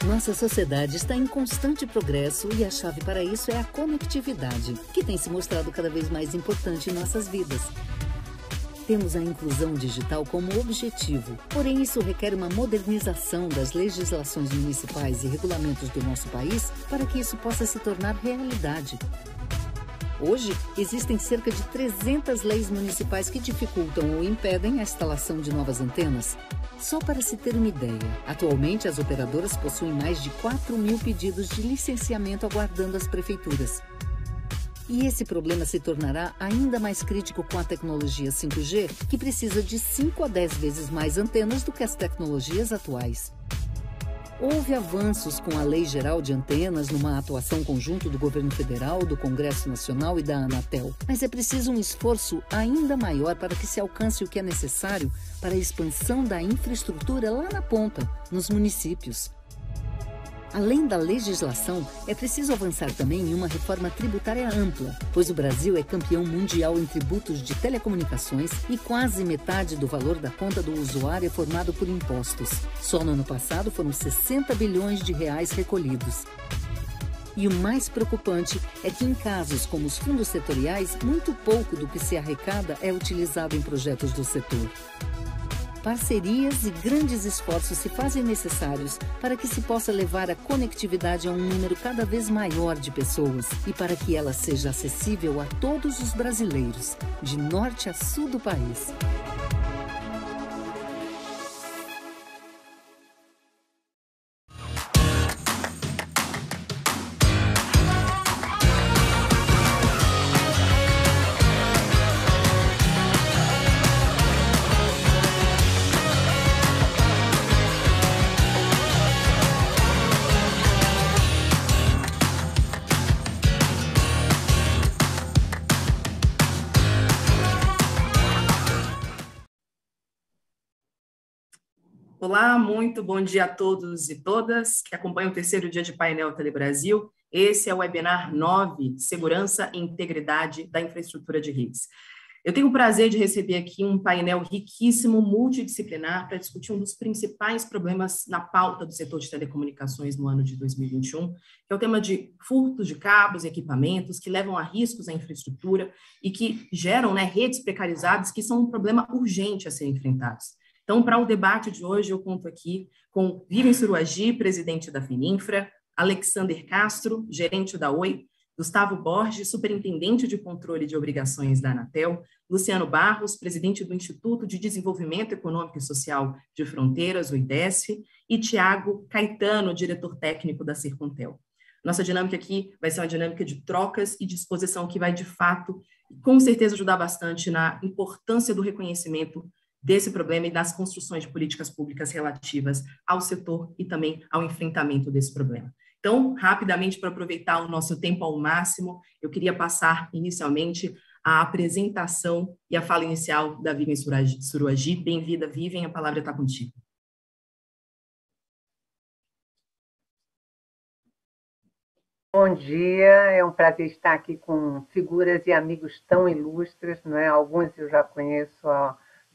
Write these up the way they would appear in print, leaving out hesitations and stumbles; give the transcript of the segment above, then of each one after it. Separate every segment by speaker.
Speaker 1: Nossa sociedade está em constante progresso e a chave para isso é a conectividade, que tem se mostrado cada vez mais importante em nossas vidas. Temos a inclusão digital como objetivo, porém isso requer uma modernização das legislações municipais e regulamentos do nosso país para que isso possa se tornar realidade. Hoje, existem cerca de 300 leis municipais que dificultam ou impedem a instalação de novas antenas. Só para se ter uma ideia, atualmente as operadoras possuem mais de 4.000 pedidos de licenciamento aguardando as prefeituras. E esse problema se tornará ainda mais crítico com a tecnologia 5G, que precisa de 5 a 10 vezes mais antenas do que as tecnologias atuais. Houve avanços com a Lei Geral de Antenas numa atuação conjunta do Governo Federal, do Congresso Nacional e da Anatel, mas é preciso um esforço ainda maior para que se alcance o que é necessário para a expansão da infraestrutura lá na ponta, nos municípios. Além da legislação, é preciso avançar também em uma reforma tributária ampla, pois o Brasil é campeão mundial em tributos de telecomunicações e quase metade do valor da conta do usuário é formado por impostos. Só no ano passado foram 60 bilhões de reais recolhidos. E o mais preocupante é que em casos como os fundos setoriais, muito pouco do que se arrecada é utilizado em projetos do setor. Parcerias e grandes esforços se fazem necessários para que se possa levar a conectividade a um número cada vez maior de pessoas e para que ela seja acessível a todos os brasileiros, de norte a sul do país.
Speaker 2: Olá, muito bom dia a todos e todas que acompanham o terceiro dia de painel Telebrasil. Esse é o webinar 9, Segurança e Integridade da Infraestrutura de Redes. Eu tenho o prazer de receber aqui um painel riquíssimo, multidisciplinar, para discutir um dos principais problemas na pauta do setor de telecomunicações no ano de 2021, que é o tema de furtos de cabos e equipamentos que levam a riscos à infraestrutura e que geram redes precarizadas, que são um problema urgente a ser enfrentado. Então, para o debate de hoje, eu conto aqui com Vivian Suruagi, presidente da Fininfra, Alexander Castro, gerente da Oi, Gustavo Borges, superintendente de controle de obrigações da Anatel, Luciano Barros, presidente do Instituto de Desenvolvimento Econômico e Social de Fronteiras, o IDESF, e Tiago Caetano, diretor técnico da Sercontel. Nossa dinâmica aqui vai ser uma dinâmica de trocas e disposição que vai, de fato, com certeza ajudar bastante na importância do reconhecimento desse problema e das construções de políticas públicas relativas ao setor e também ao enfrentamento desse problema. Então, rapidamente, para aproveitar o nosso tempo ao máximo, eu queria passar inicialmente a apresentação e a fala inicial da Vivian Suruagi. Bem-vinda, Vivian, a palavra está contigo.
Speaker 3: Bom dia, é um prazer estar aqui com figuras e amigos tão ilustres, não é? Alguns eu já conheço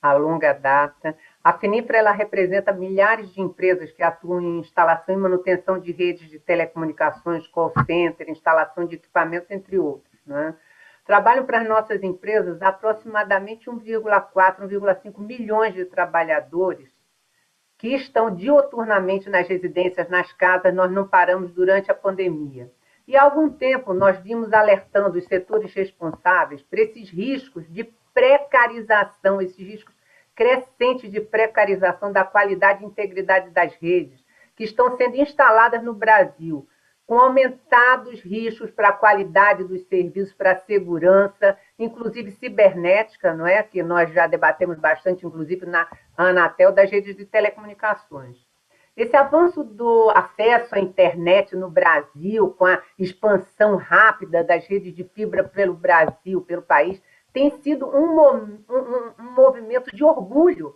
Speaker 3: a longa data. A Fininfra, ela representa milhares de empresas que atuam em instalação e manutenção de redes de telecomunicações, call center, instalação de equipamentos, entre outros, né? Trabalham para as nossas empresas aproximadamente 1,4, 1,5 milhões de trabalhadores que estão dioturnamente nas residências, nas casas. Nós não paramos durante a pandemia. E há algum tempo nós vimos alertando os setores responsáveis para esses riscos de precarização, esses riscos crescentes de precarização da qualidade e integridade das redes que estão sendo instaladas no Brasil, com aumentados riscos para a qualidade dos serviços, para a segurança, inclusive cibernética, não é? Que nós já debatemos bastante, inclusive na Anatel, das redes de telecomunicações. Esse avanço do acesso à internet no Brasil, com a expansão rápida das redes de fibra pelo Brasil, pelo país, tem sido um movimento de orgulho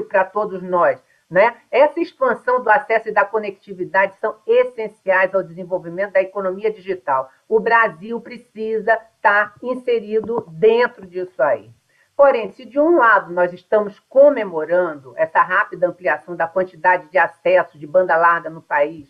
Speaker 3: para todos nós, né? Essa expansão do acesso e da conectividade são essenciais ao desenvolvimento da economia digital. O Brasil precisa estar inserido dentro disso aí. Porém, se de um lado nós estamos comemorando essa rápida ampliação da quantidade de acesso de banda larga no país,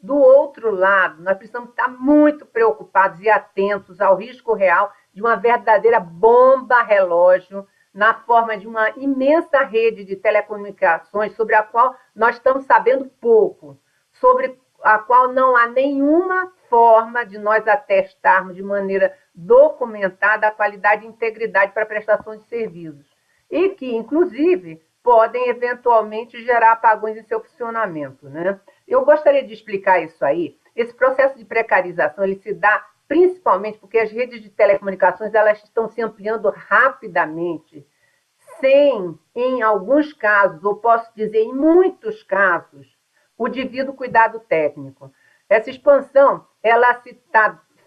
Speaker 3: do outro lado, nós precisamos estar muito preocupados e atentos ao risco real de uma verdadeira bomba relógio na forma de uma imensa rede de telecomunicações sobre a qual nós estamos sabendo pouco, sobre a qual não há nenhuma forma de nós atestarmos de maneira documentada a qualidade e integridade para a prestação de serviços, e que, inclusive, podem eventualmente gerar apagões em seu funcionamento, né? Eu gostaria de explicar isso aí. Esse processo de precarização ele se dá principalmente porque as redes de telecomunicações elas estão se ampliando rapidamente, sem, em alguns casos, ou posso dizer, em muitos casos, o devido cuidado técnico. Essa expansão ela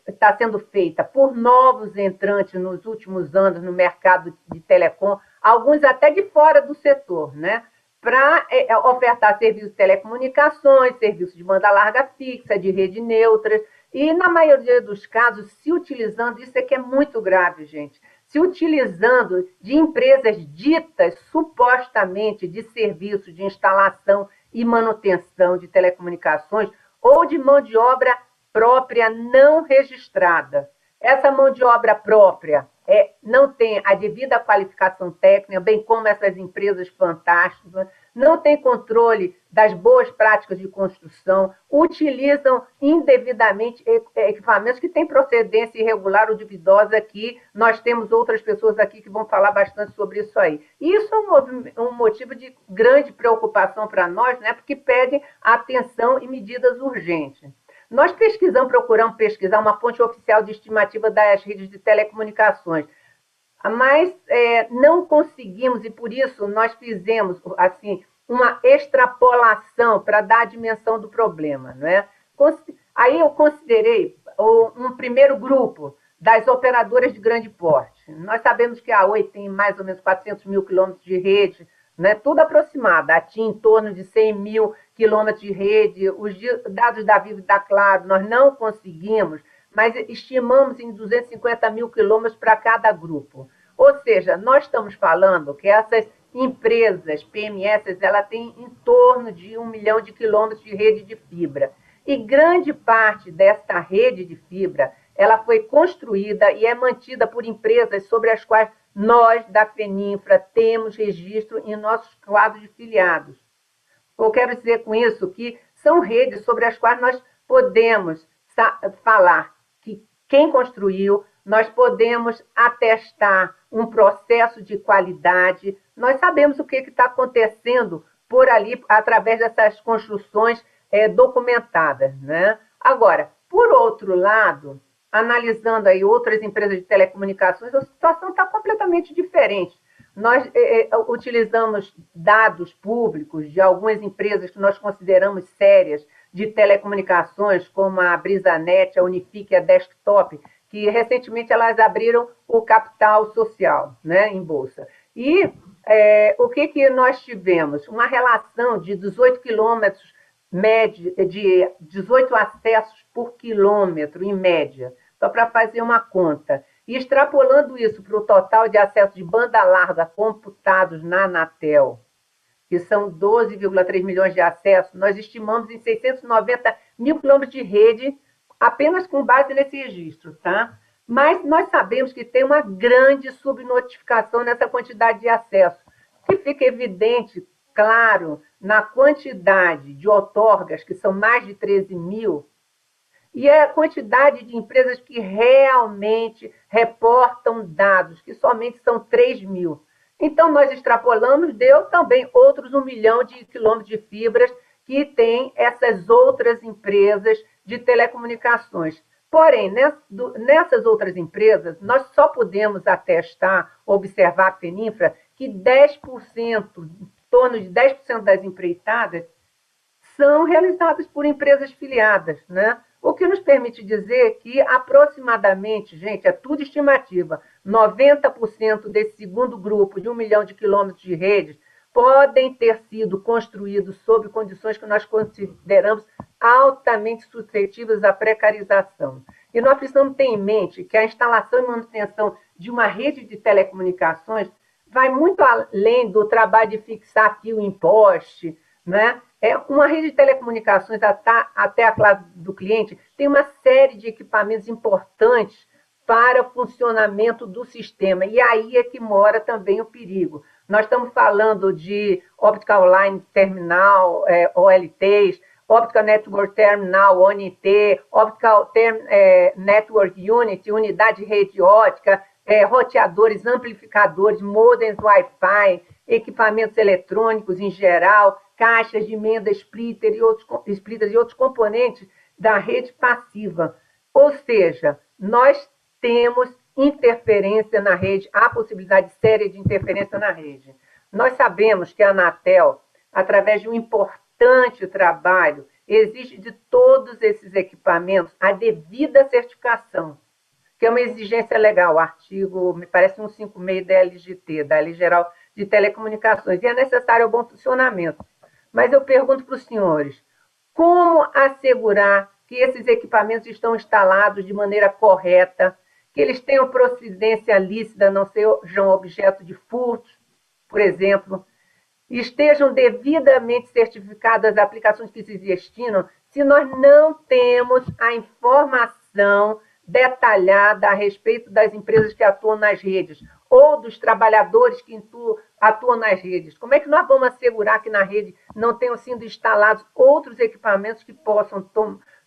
Speaker 3: está sendo feita por novos entrantes nos últimos anos no mercado de telecom, alguns até de fora do setor, né? Para ofertar serviços de telecomunicações, serviços de banda larga fixa, de rede neutra, e, na maioria dos casos, se utilizando, isso é que é muito grave, gente, se utilizando de empresas ditas supostamente de serviços de instalação e manutenção de telecomunicações ou de mão de obra própria não registrada. Essa mão de obra própria não tem a devida qualificação técnica, bem como essas empresas fantásticas, não tem controle das boas práticas de construção, utilizam indevidamente equipamentos que têm procedência irregular ou duvidosa, que nós temos outras pessoas aqui que vão falar bastante sobre isso aí. E isso é um motivo de grande preocupação para nós, né, porque pedem atenção e medidas urgentes. Nós procuramos pesquisar uma fonte oficial de estimativa das redes de telecomunicações, mas não conseguimos, e por isso nós fizemos assim, uma extrapolação para dar a dimensão do problema. Não é? Aí eu considerei um primeiro grupo das operadoras de grande porte. Nós sabemos que a Oi tem mais ou menos 400 mil quilômetros de rede, né, tudo aproximado, a TIM em torno de 100 mil quilômetros de rede, os dados da Vivo e da Claro nós não conseguimos, mas estimamos em 250 mil quilômetros para cada grupo. Ou seja, nós estamos falando que essas empresas, PMS, ela tem em torno de 1 milhão de quilômetros de rede de fibra. E grande parte desta rede de fibra ela foi construída e é mantida por empresas sobre as quais nós, da FENINFRA, temos registro em nossos quadros de filiados. Eu quero dizer com isso que são redes sobre as quais nós podemos falar que quem construiu, nós podemos atestar um processo de qualidade, nós sabemos o que está acontecendo por ali, através dessas construções documentadas, né? Agora, por outro lado, analisando aí outras empresas de telecomunicações, a situação está completamente diferente. Nós utilizamos dados públicos de algumas empresas que nós consideramos sérias de telecomunicações, como a Brisanet, a Unifique e a Desktop, que recentemente elas abriram o capital social, né, em bolsa. E o que nós tivemos? Uma relação de 18 quilômetros, de 18 acessos por quilômetro, em média, só para fazer uma conta. E extrapolando isso para o total de acessos de banda larga computados na Anatel, que são 12,3 milhões de acessos, nós estimamos em 690 mil quilômetros de rede, apenas com base nesse registro, tá? Mas nós sabemos que tem uma grande subnotificação nessa quantidade de acesso, que fica evidente, claro, na quantidade de outorgas, que são mais de 13 mil, e a quantidade de empresas que realmente reportam dados, que somente são 3 mil. Então, nós extrapolamos, deu também outros 1 milhão de quilômetros de fibras que tem essas outras empresas de telecomunicações. Porém, nessas outras empresas, nós só podemos atestar, observar a FENINFRA, que 10%, em torno de 10% das empreitadas, são realizadas por empresas filiadas, né? O que nos permite dizer que aproximadamente, gente, é tudo estimativa, 90% desse segundo grupo de 1 milhão de quilômetros de redes podem ter sido construídos sob condições que nós consideramos altamente suscetíveis à precarização. E nós precisamos ter em mente que a instalação e manutenção de uma rede de telecomunicações vai muito além do trabalho de fixar fio em poste, né? Uma rede de telecomunicações até a classe do cliente tem uma série de equipamentos importantes para o funcionamento do sistema. E aí é que mora também o perigo. Nós estamos falando de Optical Line Terminal, OLTs, Optical Network Terminal, ONT, Optical Network Unit, unidade de rede ótica, roteadores, amplificadores, modems Wi-Fi, equipamentos eletrônicos em geral, caixas de emenda, splitters e outros componentes da rede passiva. Ou seja, nós temos interferência na rede, há possibilidade séria de interferência na rede. Nós sabemos que a Anatel, através de um importante trabalho, exige de todos esses equipamentos a devida certificação, que é uma exigência legal, o artigo, me parece, 156 da LGT, da Lei Geral de Telecomunicações, e é necessário o bom funcionamento. Mas eu pergunto para os senhores, como assegurar que esses equipamentos estão instalados de maneira correta, que eles tenham procedência lícita, não sejam objeto de furtos, por exemplo, estejam devidamente certificadas as aplicações que se destinam, se nós não temos a informação detalhada a respeito das empresas que atuam nas redes ou dos trabalhadores que atuam nas redes. Como é que nós vamos assegurar que na rede não tenham sido instalados outros equipamentos que possam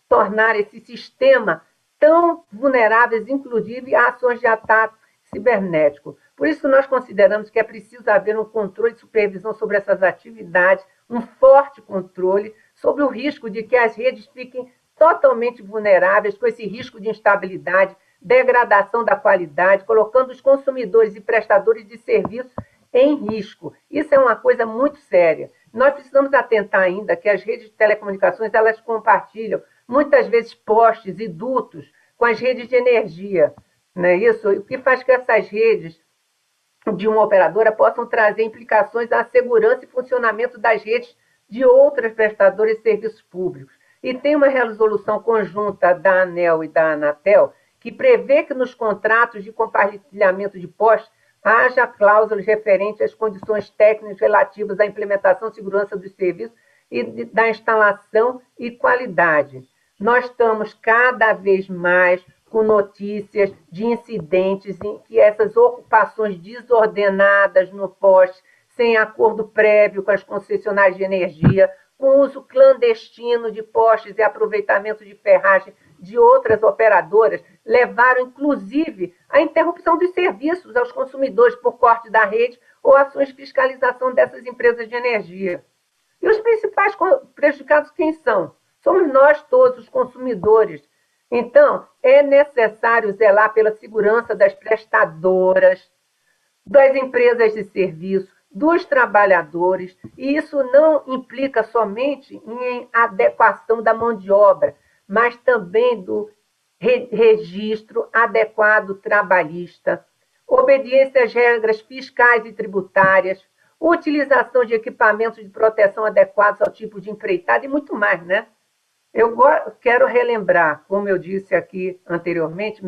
Speaker 3: tornar esse sistema tão vulneráveis, inclusive a ações de ataque cibernético? Por isso, nós consideramos que é preciso haver um controle e supervisão sobre essas atividades, um forte controle sobre o risco de que as redes fiquem totalmente vulneráveis, com esse risco de instabilidade, degradação da qualidade, colocando os consumidores e prestadores de serviços em risco. Isso é uma coisa muito séria. Nós precisamos atentar ainda que as redes de telecomunicações, elas compartilham, muitas vezes, postes e dutos com as redes de energia. Não é isso? O que faz que essas redes de uma operadora possam trazer implicações à segurança e funcionamento das redes de outras prestadoras de serviços públicos. E tem uma resolução conjunta da ANEEL e da Anatel que prevê que nos contratos de compartilhamento de postes haja cláusulas referentes às condições técnicas relativas à implementação e segurança dos serviços e da instalação e qualidade. Nós estamos cada vez mais com notícias de incidentes em que essas ocupações desordenadas no poste, sem acordo prévio com as concessionárias de energia, com uso clandestino de postes e aproveitamento de ferragem de outras operadoras, levaram, inclusive, à interrupção dos serviços aos consumidores por corte da rede ou ações de fiscalização dessas empresas de energia. E os principais prejudicados quem são? Somos nós todos, os consumidores. Então, é necessário zelar pela segurança das prestadoras, das empresas de serviço, dos trabalhadores, e isso não implica somente em adequação da mão de obra, mas também do registro adequado trabalhista, obediência às regras fiscais e tributárias, utilização de equipamentos de proteção adequados ao tipo de empreitada e muito mais, né? Eu quero relembrar, como eu disse aqui anteriormente,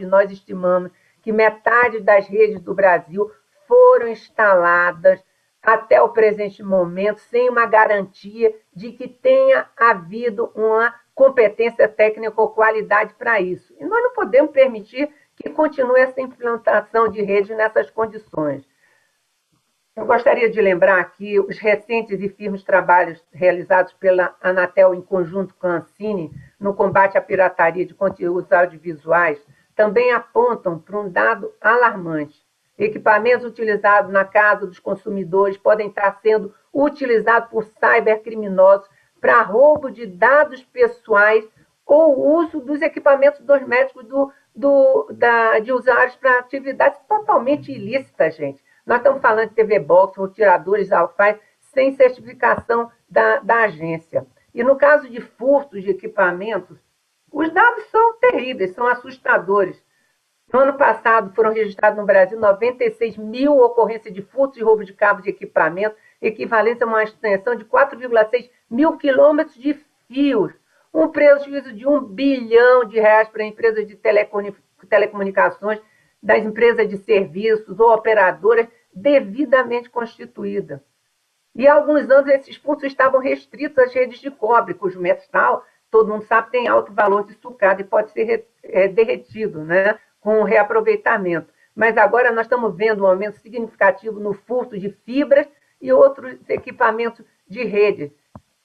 Speaker 3: nós estimamos que metade das redes do Brasil foram instaladas até o presente momento sem uma garantia de que tenha havido uma competência técnica ou qualidade para isso. E nós não podemos permitir que continue essa implantação de rede nessas condições. Eu gostaria de lembrar aqui os recentes e firmes trabalhos realizados pela Anatel em conjunto com a Ancine no combate à pirataria de conteúdos audiovisuais também apontam para um dado alarmante. Equipamentos utilizados na casa dos consumidores podem estar sendo utilizados por cybercriminosos para roubo de dados pessoais ou uso dos equipamentos domésticos de usuários para atividades totalmente ilícitas, gente. Nós estamos falando de TV Box, roteadores, Wi-Fi, sem certificação da agência. E no caso de furtos de equipamentos, os dados são terríveis, são assustadores. No ano passado, foram registrados no Brasil 96 mil ocorrências de furtos e roubo de cabos de equipamento, equivalente a uma extensão de 4,6 mil quilômetros de fios. Um prejuízo de R$ 1 bilhão para empresas de telecomunicações, das empresas de serviços ou operadoras, devidamente constituída. E há alguns anos esses furtos estavam restritos às redes de cobre, cujo metal, todo mundo sabe, tem alto valor de sucado e pode ser derretido, né, com o reaproveitamento. Mas agora nós estamos vendo um aumento significativo no furto de fibras e outros equipamentos de rede,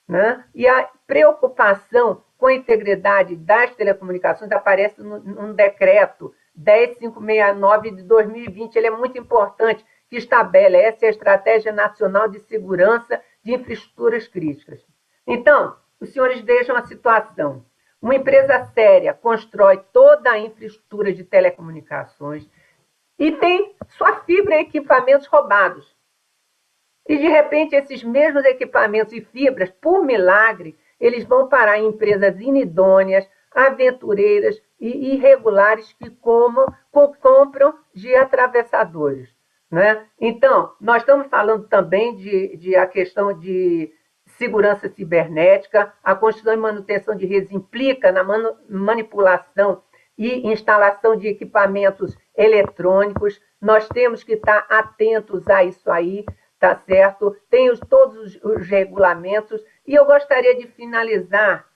Speaker 3: né? E a preocupação com a integridade das telecomunicações aparece num decreto 10569 de 2020. Ele é muito importante, que estabelece a Estratégia Nacional de Segurança de Infraestruturas Críticas. Então, os senhores vejam a situação. Uma empresa séria constrói toda a infraestrutura de telecomunicações e tem sua fibra e equipamentos roubados. E, de repente, esses mesmos equipamentos e fibras, por milagre, eles vão parar em empresas inidôneas, aventureiras e irregulares que compram de atravessadores, né? Então, nós estamos falando também de a questão de segurança cibernética. A construção e manutenção de redes implica na manipulação e instalação de equipamentos eletrônicos. Nós temos que estar atentos a isso aí, tá certo? Tem todos os regulamentos. E eu gostaria de finalizar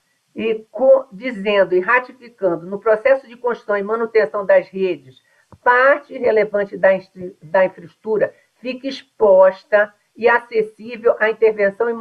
Speaker 3: dizendo e ratificando, no processo de construção e manutenção das redes, parte relevante da infraestrutura fica exposta e acessível à intervenção e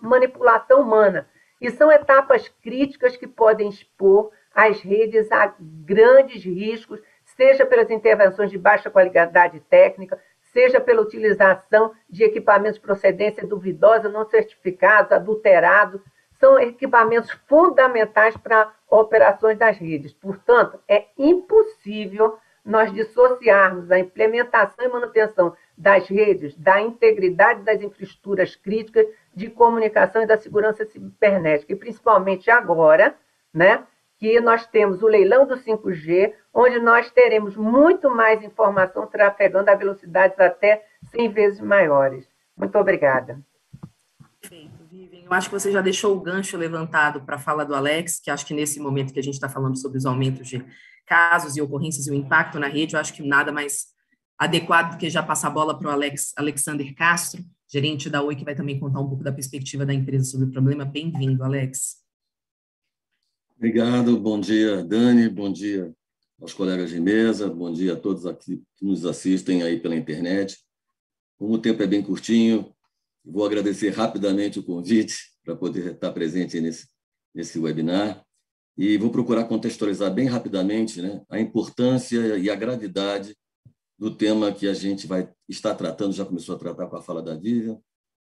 Speaker 3: manipulação humana. E são etapas críticas que podem expor as redes a grandes riscos, seja pelas intervenções de baixa qualidade técnica, seja pela utilização de equipamentos de procedência duvidosa, não certificados, adulterados. São equipamentos fundamentais para operações das redes. Portanto, é impossível nós dissociarmos a implementação e manutenção das redes da integridade das infraestruturas críticas de comunicação e da segurança cibernética. E principalmente agora, né, que nós temos o leilão do 5G, onde nós teremos muito mais informação trafegando a velocidades até 100 vezes maiores. Muito obrigada.
Speaker 2: Perfeito, Vivian. Eu acho que você já deixou o gancho levantado para a fala do Alex, que acho que nesse momento que a gente está falando sobre os aumentos de casos e ocorrências e o impacto na rede, eu acho que nada mais adequado do que já passar a bola para o Alexander Castro, gerente da Oi, que vai também contar um pouco da perspectiva da empresa sobre o problema. Bem-vindo, Alex.
Speaker 4: Obrigado, bom dia, Dani, bom dia aos colegas de mesa, bom dia a todos aqui que nos assistem aí pela internet. Como o tempo é bem curtinho, vou agradecer rapidamente o convite para poder estar presente nesse webinar e vou procurar contextualizar bem rapidamente, né, a importância e a gravidade do tema que a gente vai estar tratando, já começou a tratar com a fala da Vivian,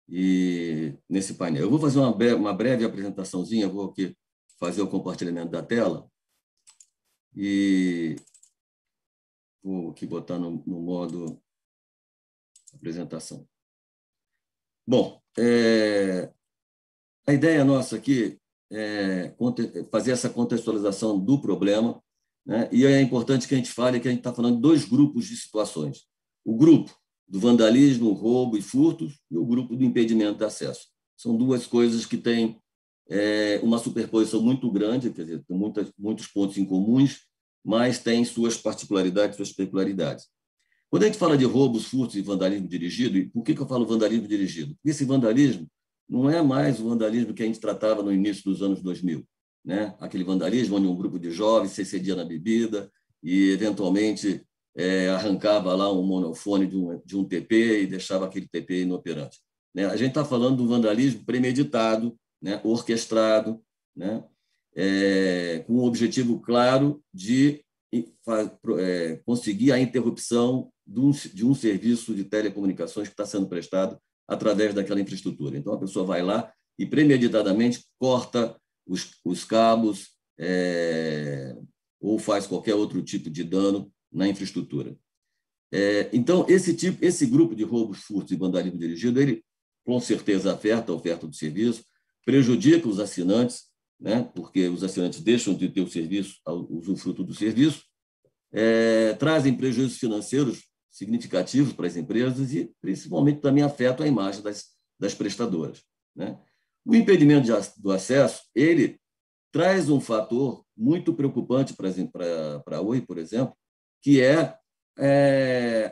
Speaker 4: e nesse painel. Eu vou fazer uma breve apresentaçãozinha, vou aqui fazer o compartilhamento da tela e vou aqui botar no modo apresentação. Bom, a ideia nossa aqui é fazer essa contextualização do problema, né? E é importante que a gente fale que a gente está falando de dois grupos de situações. O grupo do vandalismo, roubo e furtos e o grupo do impedimento de acesso. São duas coisas que têm uma superposição muito grande, quer dizer, tem muitos pontos em comuns, mas tem suas particularidades, suas peculiaridades. Quando a gente fala de roubos, furtos e vandalismo dirigido, e por que eu falo vandalismo dirigido? Porque esse vandalismo não é mais o vandalismo que a gente tratava no início dos anos 2000, né? Aquele vandalismo onde um grupo de jovens se excedia na bebida e, eventualmente, arrancava lá um monofone de um TP e deixava aquele TP inoperante, né? A gente está falando do vandalismo premeditado, né? Orquestrado, né? Com um objetivo claro de conseguir a interrupção de um serviço de telecomunicações que está sendo prestado através daquela infraestrutura. Então, a pessoa vai lá e premeditadamente corta os cabos ou faz qualquer outro tipo de dano na infraestrutura. Então, esse grupo de roubos, furtos e vandalismo dirigido, ele com certeza afeta a oferta do serviço, prejudica os assinantes, né? Porque os assinantes deixam de ter o serviço, o usufruto do serviço, trazem prejuízos financeiros significativos para as empresas e, principalmente, também afetam a imagem das prestadoras, né? O impedimento do acesso, ele traz um fator muito preocupante para a Oi, por exemplo, que é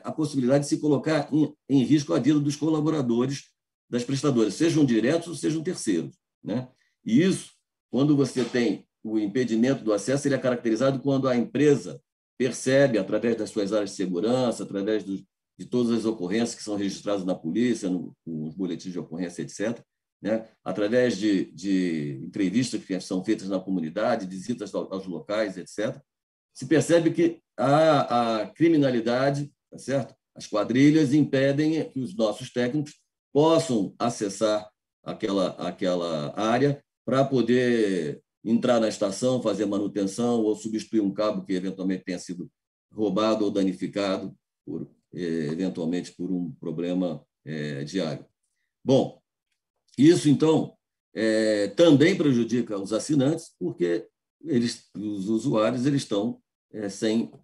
Speaker 4: a possibilidade de se colocar em risco a vida dos colaboradores das prestadoras, sejam diretos ou sejam terceiros, né? E isso, quando você tem o impedimento do acesso, ele é caracterizado quando a empresa percebe, através das suas áreas de segurança, através de todas as ocorrências que são registradas na polícia, nos boletins de ocorrência, etc., né? Através de entrevistas que são feitas na comunidade, visitas aos locais, etc., se percebe que a criminalidade, tá certo? As quadrilhas impedem que os nossos técnicos possam acessar aquela área para poder entrar na estação, fazer manutenção ou substituir um cabo que eventualmente tenha sido roubado ou danificado, eventualmente por um problema diário. Bom, isso, então, também prejudica os assinantes, porque os usuários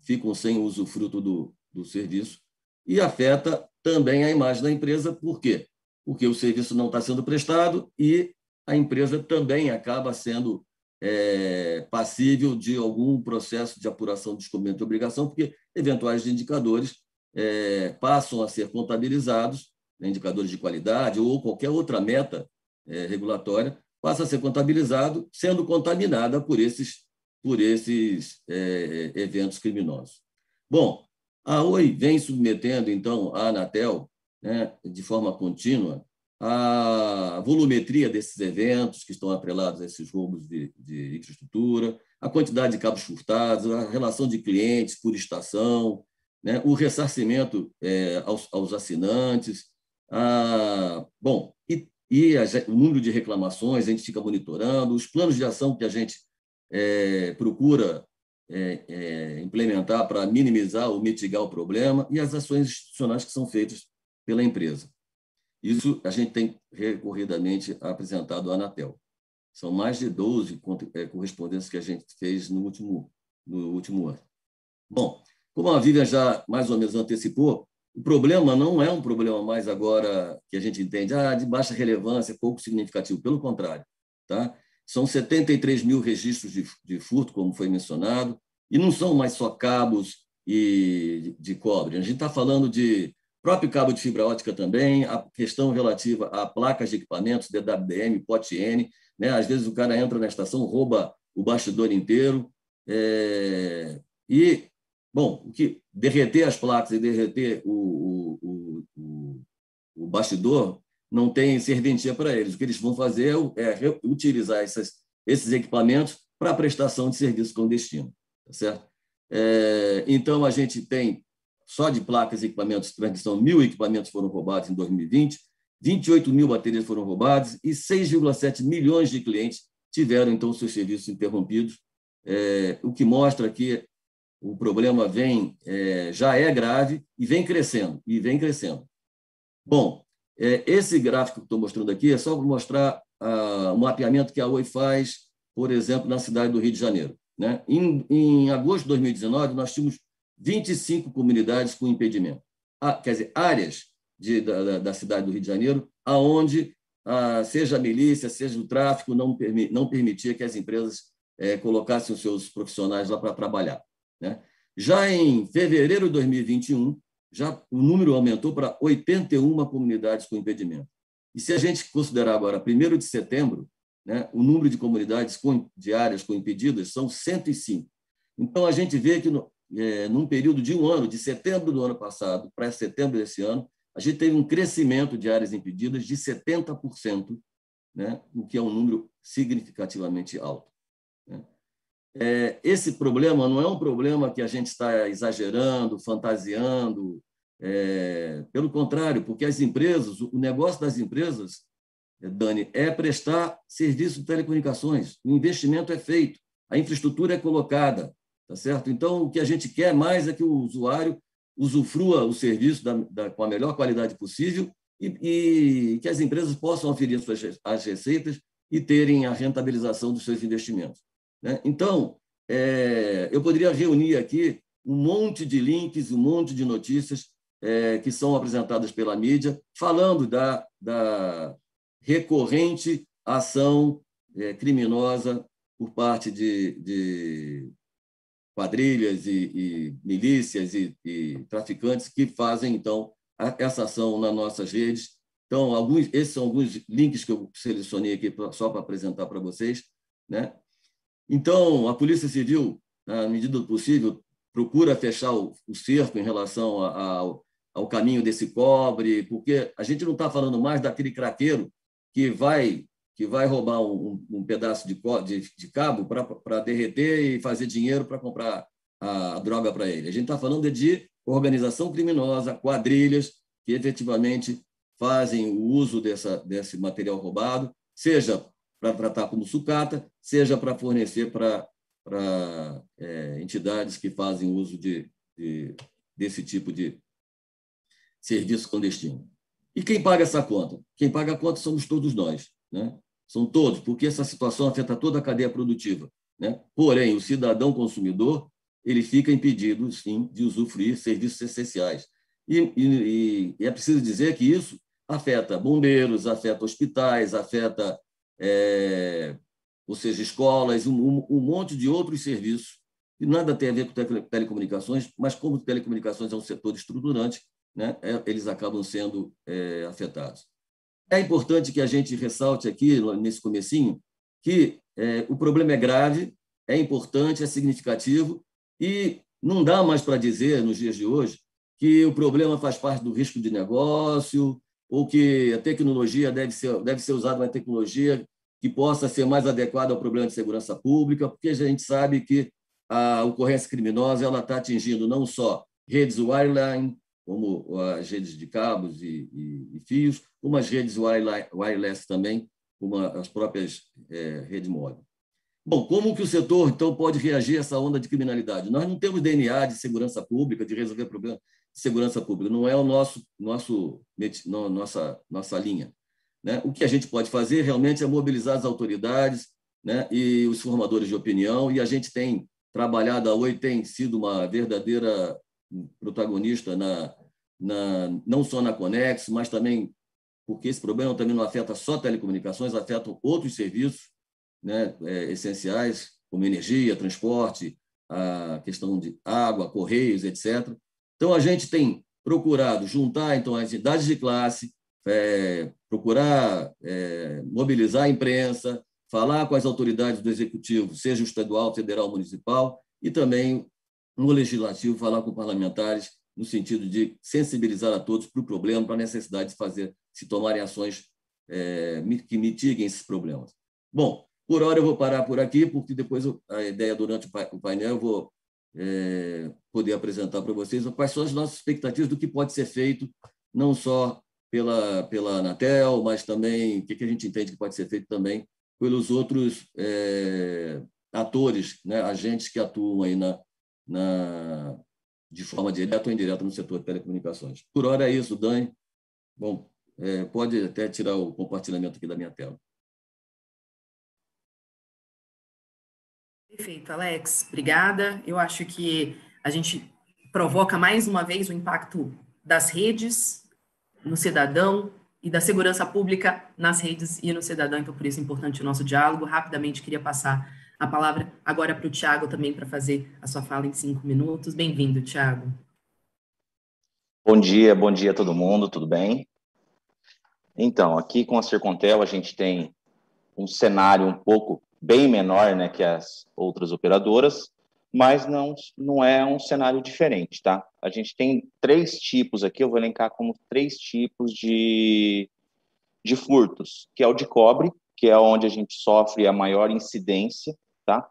Speaker 4: ficam sem usufruto do serviço e afeta também a imagem da empresa. Por quê? Porque o serviço não está sendo prestado e a empresa também acaba sendo passível de algum processo de apuração de descumprimento de obrigação, porque eventuais indicadores passam a ser contabilizados, né, indicadores de qualidade ou qualquer outra meta regulatória, passa a ser contabilizado, sendo contaminada por esses eventos criminosos. Bom, a Oi vem submetendo, então, à Anatel, né, de forma contínua, a volumetria desses eventos que estão atrelados a esses roubos de infraestrutura, a quantidade de cabos furtados, a relação de clientes por estação, né, o ressarcimento aos assinantes, bom, o número de reclamações, a gente fica monitorando, os planos de ação que a gente procura implementar para minimizar ou mitigar o problema e as ações institucionais que são feitas pela empresa. Isso a gente tem recorridamente apresentado à Anatel. São mais de 12 correspondências que a gente fez no último ano. Bom, como a Vivian já mais ou menos antecipou, o problema não é um problema mais agora que a gente entende de baixa relevância, pouco significativo. Pelo contrário, tá? São 73 mil registros de furto, como foi mencionado, e não são mais só cabos de cobre. A gente está falando de próprio cabo de fibra ótica também, a questão relativa a placas de equipamentos, DWDM, POT-N, né? Às vezes o cara entra na estação, rouba o bastidor inteiro, bom, o que derreter as placas e derreter o bastidor não tem serventia para eles. O que eles vão fazer é utilizar esses equipamentos para prestação de serviço clandestino, tá certo? Então, a gente tem, só de placas e equipamentos de transmissão, 1.000 equipamentos foram roubados em 2020, 28 mil baterias foram roubadas e 6,7 milhões de clientes tiveram, então, seus serviços interrompidos, o que mostra que o problema já é grave e vem crescendo, Bom, esse gráfico que estou mostrando aqui é só para mostrar o mapeamento que a Oi faz, por exemplo, na cidade do Rio de Janeiro, né? Em agosto de 2019, nós tínhamos 25 comunidades com impedimento. Quer dizer, áreas da cidade do Rio de Janeiro, onde seja a milícia, seja o tráfico, não permitia que as empresas colocassem os seus profissionais lá para trabalhar, né? Já em fevereiro de 2021, o número aumentou para 81 comunidades com impedimento. E se a gente considerar agora 1º de setembro, né, o número de comunidades de áreas com impedidas são 105. Então, a gente vê que num período de um ano, de setembro do ano passado para setembro desse ano, a gente teve um crescimento de áreas impedidas de 70%, né, o que é um número significativamente alto, né? Esse problema não é um problema que a gente está exagerando, fantasiando, pelo contrário, porque as empresas, o negócio das empresas, Dani, é prestar serviço de telecomunicações. O investimento é feito, a infraestrutura é colocada, tá certo? Então, o que a gente quer mais é que o usuário usufrua o serviço com a melhor qualidade possível e que as empresas possam oferir as receitas e terem a rentabilização dos seus investimentos, né? Então, eu poderia reunir aqui um monte de links, um monte de notícias que são apresentadas pela mídia, falando da recorrente ação criminosa por parte de quadrilhas e milícias e traficantes que fazem, então, essa ação nas nossas redes. Então, esses são alguns links que eu selecionei aqui só para apresentar para vocês, né? Então, a Polícia Civil, na medida do possível, procura fechar o cerco em relação ao caminho desse cobre, porque a gente não está falando mais daquele craqueiro que vai roubar um pedaço de cabo para derreter e fazer dinheiro para comprar a droga para ele. A gente está falando de organização criminosa, quadrilhas, que efetivamente fazem o uso desse material roubado, seja para tratar como sucata, seja para fornecer para entidades que fazem uso desse tipo de serviço clandestino. E quem paga essa conta? Quem paga a conta somos todos nós, né? São todos, porque essa situação afeta toda a cadeia produtiva, né? Porém, o cidadão consumidor ele fica impedido, sim, de usufruir serviços essenciais. E é preciso dizer que isso afeta bombeiros, afeta hospitais, afeta, ou seja, escolas, um monte de outros serviços, que nada tem a ver com telecomunicações, mas como telecomunicações é um setor estruturante, né, eles acabam sendo afetados. É importante que a gente ressalte aqui, nesse comecinho, que o problema é grave, é importante, é significativo, e não dá mais para dizer, nos dias de hoje, que o problema faz parte do risco de negócio, ou que a tecnologia deve ser usada uma tecnologia que possa ser mais adequada ao problema de segurança pública, porque a gente sabe que a ocorrência criminosa está atingindo não só redes wireline, como as redes de cabos e fios, como as redes wireless também, como as próprias redes móveis. Bom, como que o setor, então, pode reagir a essa onda de criminalidade? Nós não temos DNA de segurança pública, de resolver problemas de segurança pública, não é nossa linha, né? O que a gente pode fazer realmente é mobilizar as autoridades, né, e os formadores de opinião, e a gente tem trabalhado, a Oi tem sido uma verdadeira protagonista não só na Conexo, mas também porque esse problema também não afeta só telecomunicações, afeta outros serviços, né, essenciais, como energia, transporte, a questão de água, correios, etc. Então, a gente tem procurado juntar então, as entidades de classe, procurar mobilizar a imprensa, falar com as autoridades do executivo, seja o estadual, federal, municipal, e também no legislativo, falar com parlamentares no sentido de sensibilizar a todos para o problema, para a necessidade de se tomarem ações que mitiguem esses problemas. Bom, por hora eu vou parar por aqui, porque depois a ideia durante o painel eu vou poder apresentar para vocês quais são as nossas expectativas do que pode ser feito, não só pela Anatel, mas também o que a gente entende que pode ser feito também pelos outros atores, né, agentes que atuam aí de forma direta ou indireta no setor de telecomunicações. Por hora é isso, Dani. Bom, pode até tirar o compartilhamento aqui da minha tela.
Speaker 2: Perfeito, Alex. Obrigada. Eu acho que a gente provoca mais uma vez o impacto das redes no cidadão e da segurança pública nas redes e no cidadão. Então, por isso é importante o nosso diálogo. Rapidamente, queria passar a palavra agora para o Thiago também para fazer a sua fala em 5 minutos. Bem-vindo, Thiago.
Speaker 5: Bom dia a todo mundo, tudo bem? Então, aqui com a Sercontel a gente tem um cenário um pouco bem menor, né, que as outras operadoras, mas não é um cenário diferente, tá? A gente tem 3 tipos aqui, eu vou elencar como 3 tipos de furtos, que é o de cobre, que é onde a gente sofre a maior incidência, tá?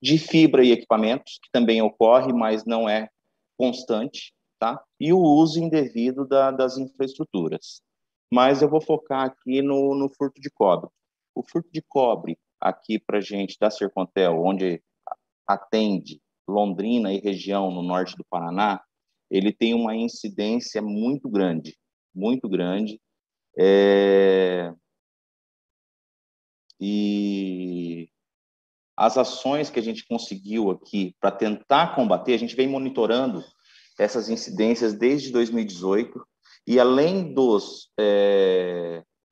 Speaker 5: De fibra e equipamentos, que também ocorre, mas não é constante, tá? E o uso indevido das infraestruturas. Mas eu vou focar aqui no furto de cobre. O furto de cobre, aqui para a gente da Sercontel, onde atende Londrina e região no norte do Paraná, ele tem uma incidência muito grande, muito grande. E as ações que a gente conseguiu aqui para tentar combater, a gente vem monitorando essas incidências desde 2018, e além dos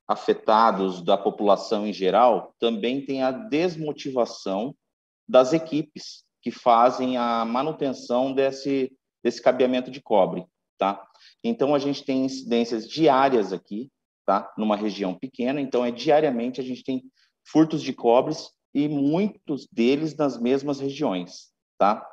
Speaker 5: afetados da população em geral, também tem a desmotivação das equipes que fazem a manutenção desse cabeamento de cobre, tá? Então, a gente tem incidências diárias aqui, tá? Numa região pequena, então, diariamente a gente tem furtos de cobres e muitos deles nas mesmas regiões, tá?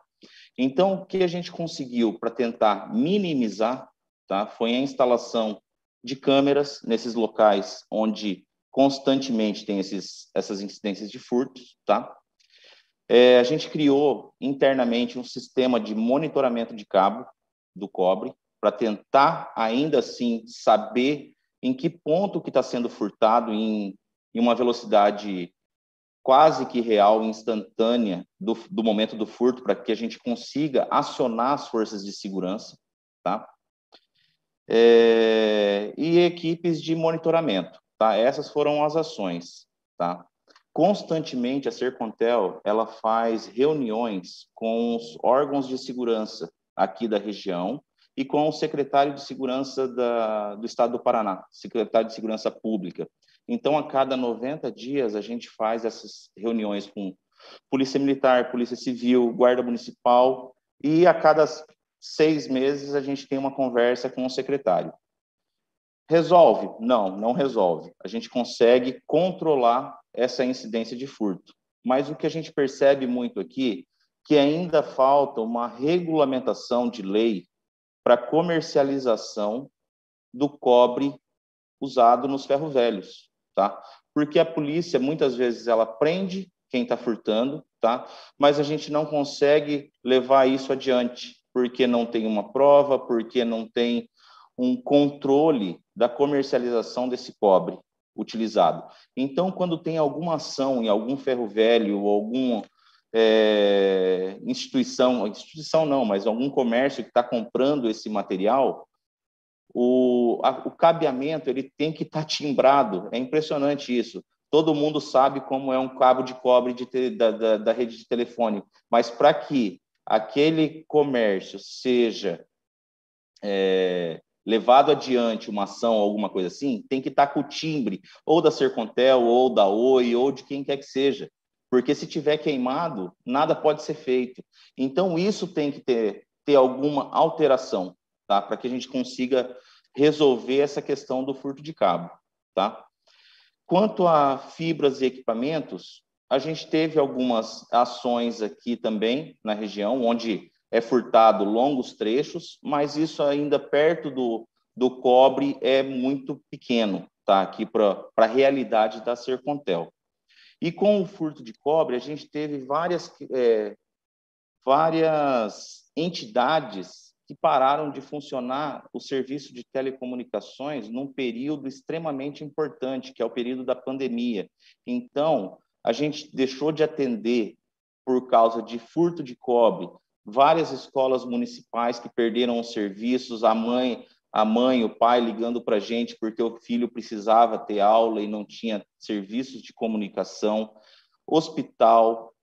Speaker 5: Então, o que a gente conseguiu para tentar minimizar, tá? Foi a instalação de câmeras nesses locais onde constantemente tem essas incidências de furtos, tá? A gente criou internamente um sistema de monitoramento de cabo do cobre para tentar, ainda assim, saber em que ponto que está sendo furtado em uma velocidade quase que real, instantânea do momento do furto, para que a gente consiga acionar as forças de segurança, tá? E equipes de monitoramento, tá? Essas foram as ações, tá? Constantemente, a Sercontel, ela faz reuniões com os órgãos de segurança aqui da região e com o secretário de segurança do Estado do Paraná, secretário de Segurança Pública. Então, a cada 90 dias, a gente faz essas reuniões com Polícia Militar, Polícia Civil, Guarda Municipal, e a cada 6 meses a gente tem uma conversa com o secretário. Resolve? Não, não resolve. A gente consegue controlar essa incidência de furto. Mas o que a gente percebe muito aqui, que ainda falta uma regulamentação de lei para comercialização do cobre usado nos ferros velhos, tá? Porque a polícia, muitas vezes, ela prende quem está furtando, tá? Mas a gente não consegue levar isso adiante, porque não tem uma prova, porque não tem um controle da comercialização desse cobre utilizado. Então, quando tem alguma ação em algum ferro velho ou alguma instituição não, mas algum comércio que está comprando esse material, o cabeamento ele tem que estar timbrado. É impressionante isso. Todo mundo sabe como é um cabo de cobre da rede de telefone, mas para que aquele comércio seja levado adiante uma ação ou alguma coisa assim, tem que estar com o timbre ou da Sercontel, ou da Oi, ou de quem quer que seja. Porque se tiver queimado, nada pode ser feito. Então, isso tem que ter alguma alteração, tá? Para que a gente consiga resolver essa questão do furto de cabo, tá? Quanto a fibras e equipamentos, a gente teve algumas ações aqui também na região, onde é furtado longos trechos, mas isso ainda perto do cobre é muito pequeno, tá? Aqui para a realidade da Sercontel. E com o furto de cobre, a gente teve várias entidades que pararam de funcionar o serviço de telecomunicações num período extremamente importante, que é o período da pandemia. Então, a gente deixou de atender, por causa de furto de cobre, várias escolas municipais que perderam os serviços, a mãe, o pai ligando para a gente porque o filho precisava ter aula e não tinha serviços de comunicação, hospital,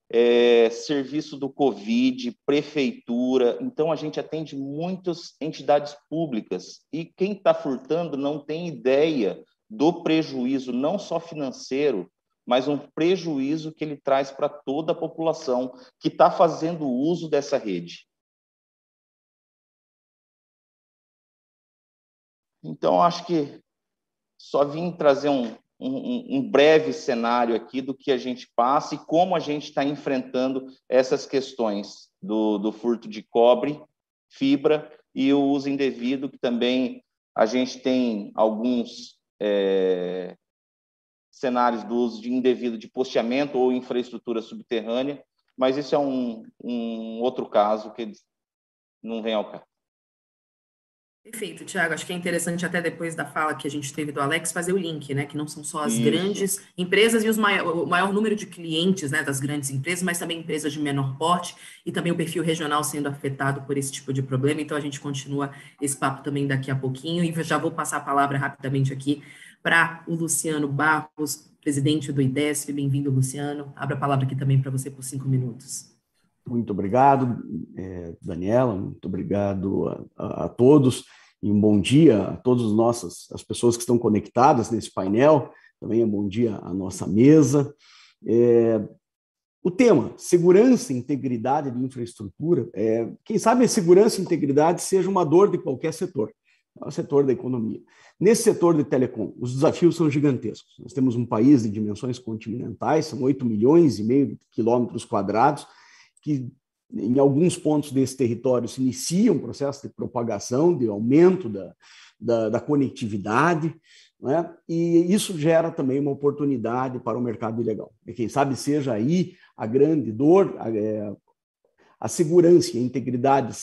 Speaker 5: serviço do Covid, prefeitura. Então, a gente atende muitas entidades públicas e quem está furtando não tem ideia do prejuízo, não só financeiro, mas um prejuízo que ele traz para toda a população que está fazendo uso dessa rede. Então, acho que só vim trazer um breve cenário aqui do que a gente passa e como a gente está enfrentando essas questões do furto de cobre, fibra e o uso indevido, que também a gente tem alguns cenários do uso indevido de posteamento ou infraestrutura subterrânea, mas isso é um outro caso que não vem ao caso.
Speaker 2: Perfeito, Thiago. Acho que é interessante até depois da fala que a gente teve do Alex fazer o link, né? Que não são só as grandes empresas e o maior número de clientes, né, das grandes empresas, mas também empresas de menor porte e também o perfil regional sendo afetado por esse tipo de problema. Então a gente continua esse papo também daqui a pouquinho e já vou passar a palavra rapidamente aqui para o Luciano Barros, presidente do IDESF. Bem-vindo, Luciano. Abro a palavra aqui também para você por 5 minutos.
Speaker 6: Muito obrigado, Daniela, muito obrigado a todos e um bom dia a todas as pessoas que estão conectadas nesse painel, também um bom dia à nossa mesa. O tema, segurança e integridade de infraestrutura, quem sabe a segurança e integridade seja uma dor de qualquer setor, o setor da economia. Nesse setor de telecom, os desafios são gigantescos. Nós temos um país de dimensões continentais, são 8,5 milhões de quilômetros quadrados, que em alguns pontos desse território se inicia um processo de propagação, de aumento da conectividade, né? E isso gera também uma oportunidade para o mercado ilegal. E quem sabe seja aí a grande dor, a segurança e a integridade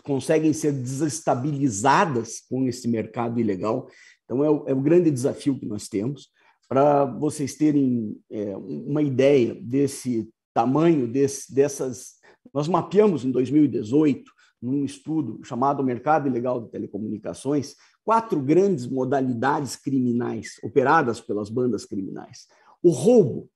Speaker 6: conseguem ser desestabilizadas com esse mercado ilegal. Então, é o grande desafio que nós temos. Para vocês terem uma ideia desse tamanho, dessas... Nós mapeamos em 2018, num estudo chamado Mercado Ilegal de Telecomunicações, 4 grandes modalidades criminais operadas pelas bandas criminais. O roubo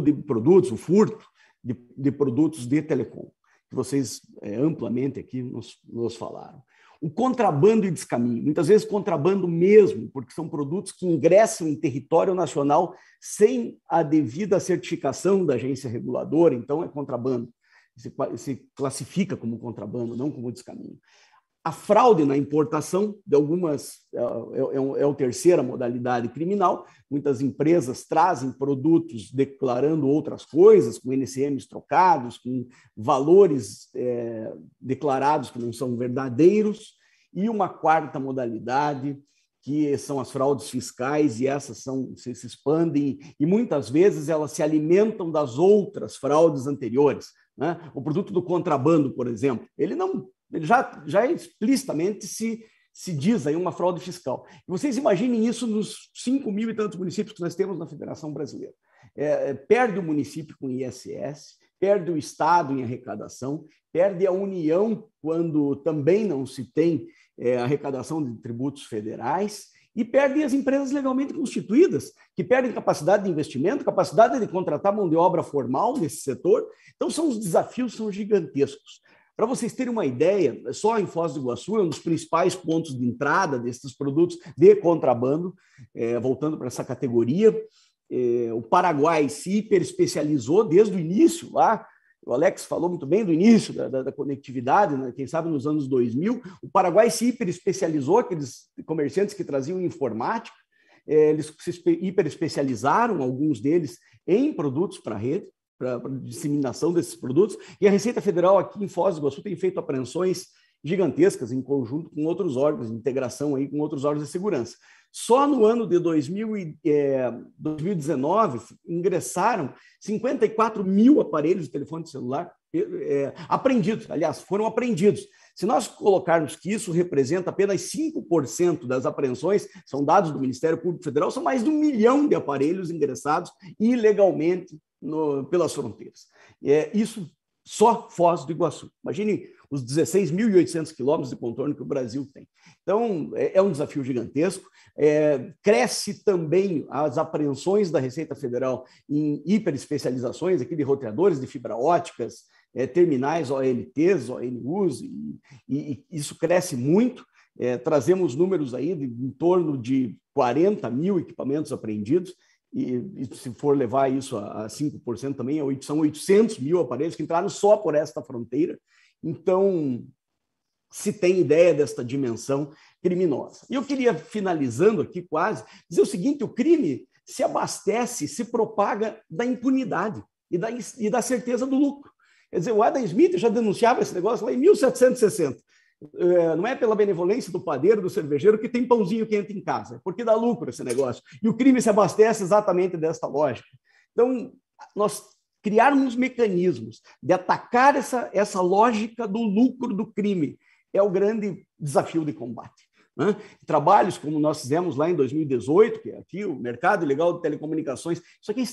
Speaker 6: de produtos, o furto de produtos de telecom, que vocês amplamente aqui nos falaram. O contrabando e descaminho, muitas vezes contrabando mesmo, porque são produtos que ingressam em território nacional sem a devida certificação da agência reguladora, então é contrabando. Se classifica como contrabando, não como descaminho. A fraude na importação de algumas é a terceira modalidade criminal. Muitas empresas trazem produtos declarando outras coisas, com NCMs trocados, com valores declarados que não são verdadeiros. E uma quarta modalidade, que são as fraudes fiscais, e essas se expandem, e muitas vezes elas se alimentam das outras fraudes anteriores, né? O produto do contrabando, por exemplo, ele já explicitamente se diz aí uma fraude fiscal. E vocês imaginem isso nos 5.000 e tantos municípios que nós temos na Federação Brasileira. Perde o município com ISS, perde o Estado em arrecadação, perde a União quando também não se tem arrecadação de tributos federais, e perde as empresas legalmente constituídas, que perdem capacidade de investimento, capacidade de contratar mão de obra formal nesse setor. Então, os desafios são gigantescos. Para vocês terem uma ideia, só em Foz do Iguaçu é um dos principais pontos de entrada desses produtos de contrabando, voltando para essa categoria. O Paraguai se hiperespecializou desde o início lá. O Alex falou muito bem do início da conectividade, né? Quem sabe nos anos 2000. O Paraguai se hiperespecializou, aqueles comerciantes que traziam informática, eles se hiperespecializaram, alguns deles, em produtos para a rede, para disseminação desses produtos, e a Receita Federal aqui em Foz do Iguaçu tem feito apreensões gigantescas em conjunto com outros órgãos, de integração aí com outros órgãos de segurança. Só no ano de 2019, ingressaram 54 mil aparelhos de telefone celular apreendidos, aliás, foram apreendidos. Se nós colocarmos que isso representa apenas 5% das apreensões, são dados do Ministério Público Federal, são mais de 1 milhão de aparelhos ingressados ilegalmente pelas fronteiras. Isso só Foz do Iguaçu. Imagine os 16.800 quilômetros de contorno que o Brasil tem. Então, é um desafio gigantesco. Cresce também as apreensões da Receita Federal em hiperespecializações, aqui de roteadores de fibra óticas, terminais OLTs, ONUs, e isso cresce muito. Trazemos números aí em torno de 40 mil equipamentos apreendidos, e se for levar isso a 5% também, são 800 mil aparelhos que entraram só por esta fronteira. Então, se tem ideia desta dimensão criminosa. E eu queria, finalizando aqui quase, dizer o seguinte: o crime se abastece, se propaga da impunidade e da certeza do lucro. Quer dizer, o Adam Smith já denunciava esse negócio lá em 1760. Não é pela benevolência do padeiro, do cervejeiro, que tem pãozinho quente em casa, é porque dá lucro esse negócio. E o crime se abastece exatamente desta lógica. Então, nós criarmos mecanismos de atacar essa lógica do lucro do crime é o grande desafio de combate, né? Trabalhos como nós fizemos lá em 2018, que é aqui o Mercado Ilegal de Telecomunicações, isso aqui é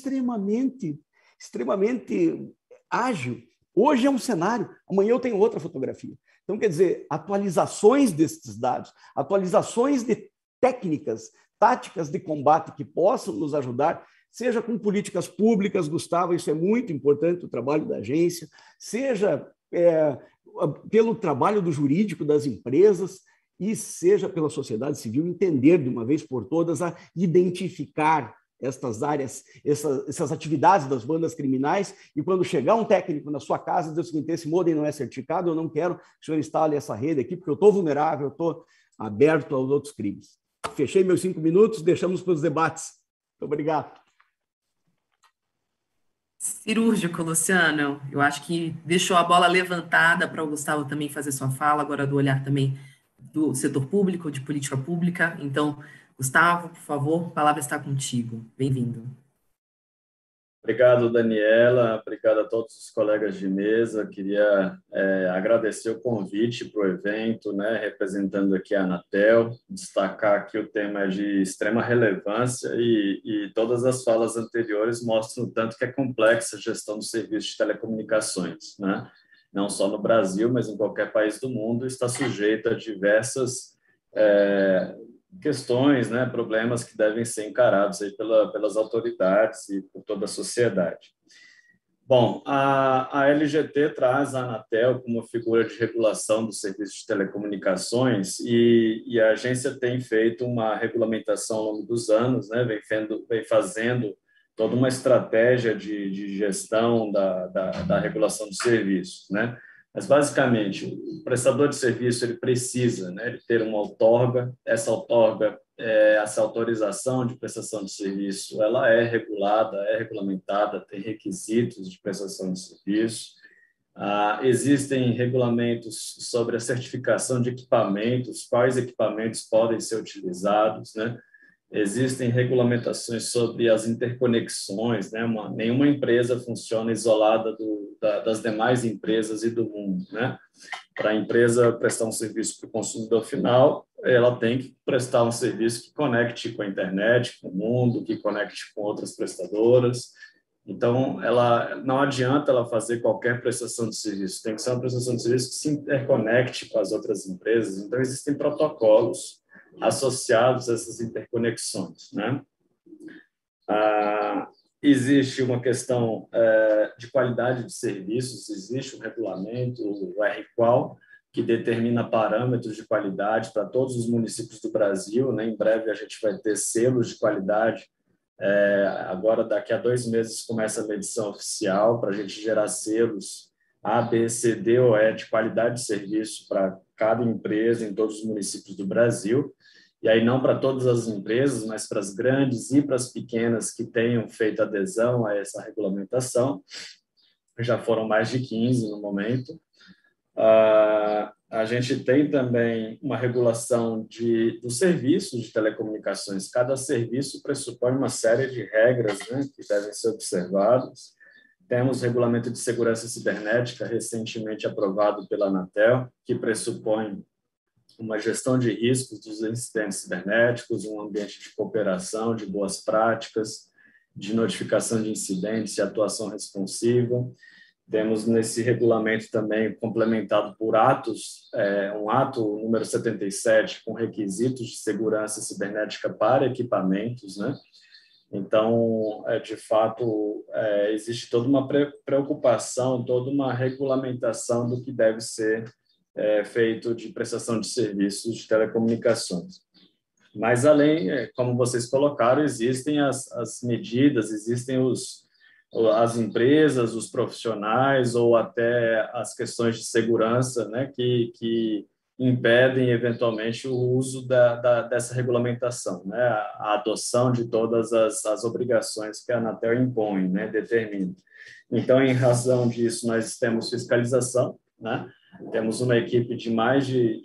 Speaker 6: extremamente ágil. Hoje é um cenário, amanhã eu tenho outra fotografia. Então, quer dizer, atualizações desses dados, atualizações de técnicas, táticas de combate que possam nos ajudar, seja com políticas públicas, Gustavo, isso é muito importante, o trabalho da agência, seja pelo trabalho do jurídico das empresas, e seja pela sociedade civil entender de uma vez por todas a identificar estas áreas, essas atividades das bandas criminais, e quando chegar um técnico na sua casa, dizer o seguinte: esse modem não é certificado, eu não quero que o senhor instale essa rede aqui, porque eu estou vulnerável, eu estou aberto aos outros crimes. Fechei meus 5 minutos, deixamos para os debates. Muito obrigado.
Speaker 2: Cirúrgico, Luciano. Eu acho que deixou a bola levantada para o Gustavo também fazer sua fala, agora do olhar também do setor público, de política pública. Então, Gustavo, por favor, a palavra está contigo. Bem-vindo.
Speaker 7: Obrigado, Daniela. Obrigado a todos os colegas de mesa. Queria agradecer o convite para o evento, né, representando aqui a Anatel, destacar que o tema é de extrema relevância e todas as falas anteriores mostram o tanto que é complexa a gestão do serviço de telecomunicações, né? Não só no Brasil, mas em qualquer país do mundo, está sujeito a diversas questões, né, problemas que devem ser encarados aí pelas autoridades e por toda a sociedade. Bom, a LGT traz a Anatel como figura de regulação do serviço de telecomunicações e a agência tem feito uma regulamentação ao longo dos anos, né, vem fazendo toda uma estratégia de gestão da regulação do serviço, né? Mas, basicamente, o prestador de serviço ele precisa, né, de ter uma outorga. Essa outorga, essa autorização de prestação de serviço, ela é regulada, é regulamentada, tem requisitos de prestação de serviço. Existem regulamentos sobre a certificação de equipamentos, quais equipamentos podem ser utilizados, né? Existem regulamentações sobre as interconexões, né? Nenhuma empresa funciona isolada das demais empresas e do mundo, né? Para a empresa prestar um serviço para o consumidor final, ela tem que prestar um serviço que conecte com a internet, com o mundo, que conecte com outras prestadoras. Então, não adianta ela fazer qualquer prestação de serviço, tem que ser uma prestação de serviço que se interconecte com as outras empresas. Então, existem protocolos associados a essas interconexões, né? Existe uma questão de qualidade de serviços, existe um regulamento, o RQual, que determina parâmetros de qualidade para todos os municípios do Brasil, né? Em breve a gente vai ter selos de qualidade. Agora, daqui a 2 meses, começa a medição oficial para a gente gerar selos A, B, C, D ou E de qualidade de serviço para cada empresa em todos os municípios do Brasil. E aí não para todas as empresas, mas para as grandes e para as pequenas que tenham feito adesão a essa regulamentação. Já foram mais de 15 no momento. A gente tem também uma regulação dos serviços de telecomunicações. Cada serviço pressupõe uma série de regras, né, que devem ser observadas. Temos regulamento de segurança cibernética, recentemente aprovado pela Anatel, que pressupõe uma gestão de riscos dos incidentes cibernéticos, um ambiente de cooperação, de boas práticas, de notificação de incidentes e atuação responsiva. Temos nesse regulamento também complementado por atos, um ato número 77, com requisitos de segurança cibernética para equipamentos, né? Então, de fato, existe toda uma preocupação, toda uma regulamentação do que deve ser feito de prestação de serviços de telecomunicações. Mas, além, como vocês colocaram, existem as medidas, existem as empresas, os profissionais ou até as questões de segurança, né, que impedem, eventualmente, o uso dessa regulamentação, né, a adoção de todas as obrigações que a Anatel impõe, né, determina. Então, em razão disso, nós temos fiscalização, né? Temos uma equipe de mais de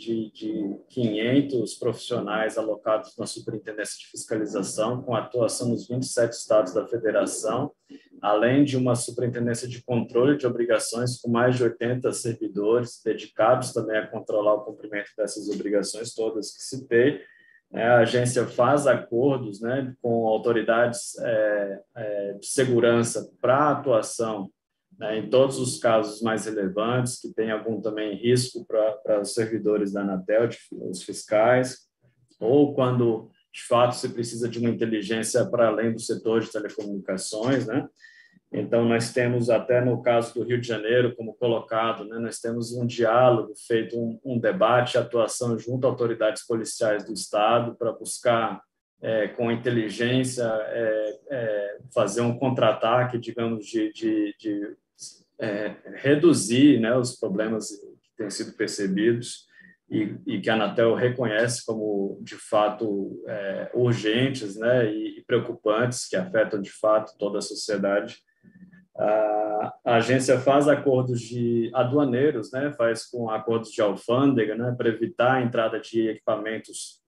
Speaker 7: 500 profissionais alocados na Superintendência de Fiscalização, com atuação nos 27 estados da federação, além de uma Superintendência de Controle de Obrigações com mais de 80 servidores dedicados também a controlar o cumprimento dessas obrigações todas que citei. A agência faz acordos, né, com autoridades de segurança para atuação, né, em todos os casos mais relevantes, que tem algum também risco para os servidores da Anatel, os fiscais, ou quando, de fato, se precisa de uma inteligência para além do setor de telecomunicações, né? Então, nós temos, até no caso do Rio de Janeiro, como colocado, né, nós temos um diálogo, feito um debate, atuação junto a autoridades policiais do Estado para buscar com inteligência, fazer um contra-ataque, digamos, de reduzir, né, os problemas que têm sido percebidos e que a Anatel reconhece como, de fato, urgentes, né, e preocupantes, que afetam, de fato, toda a sociedade. A agência faz acordos de aduaneiros, né, faz com acordos de alfândega, né, para evitar a entrada de equipamentos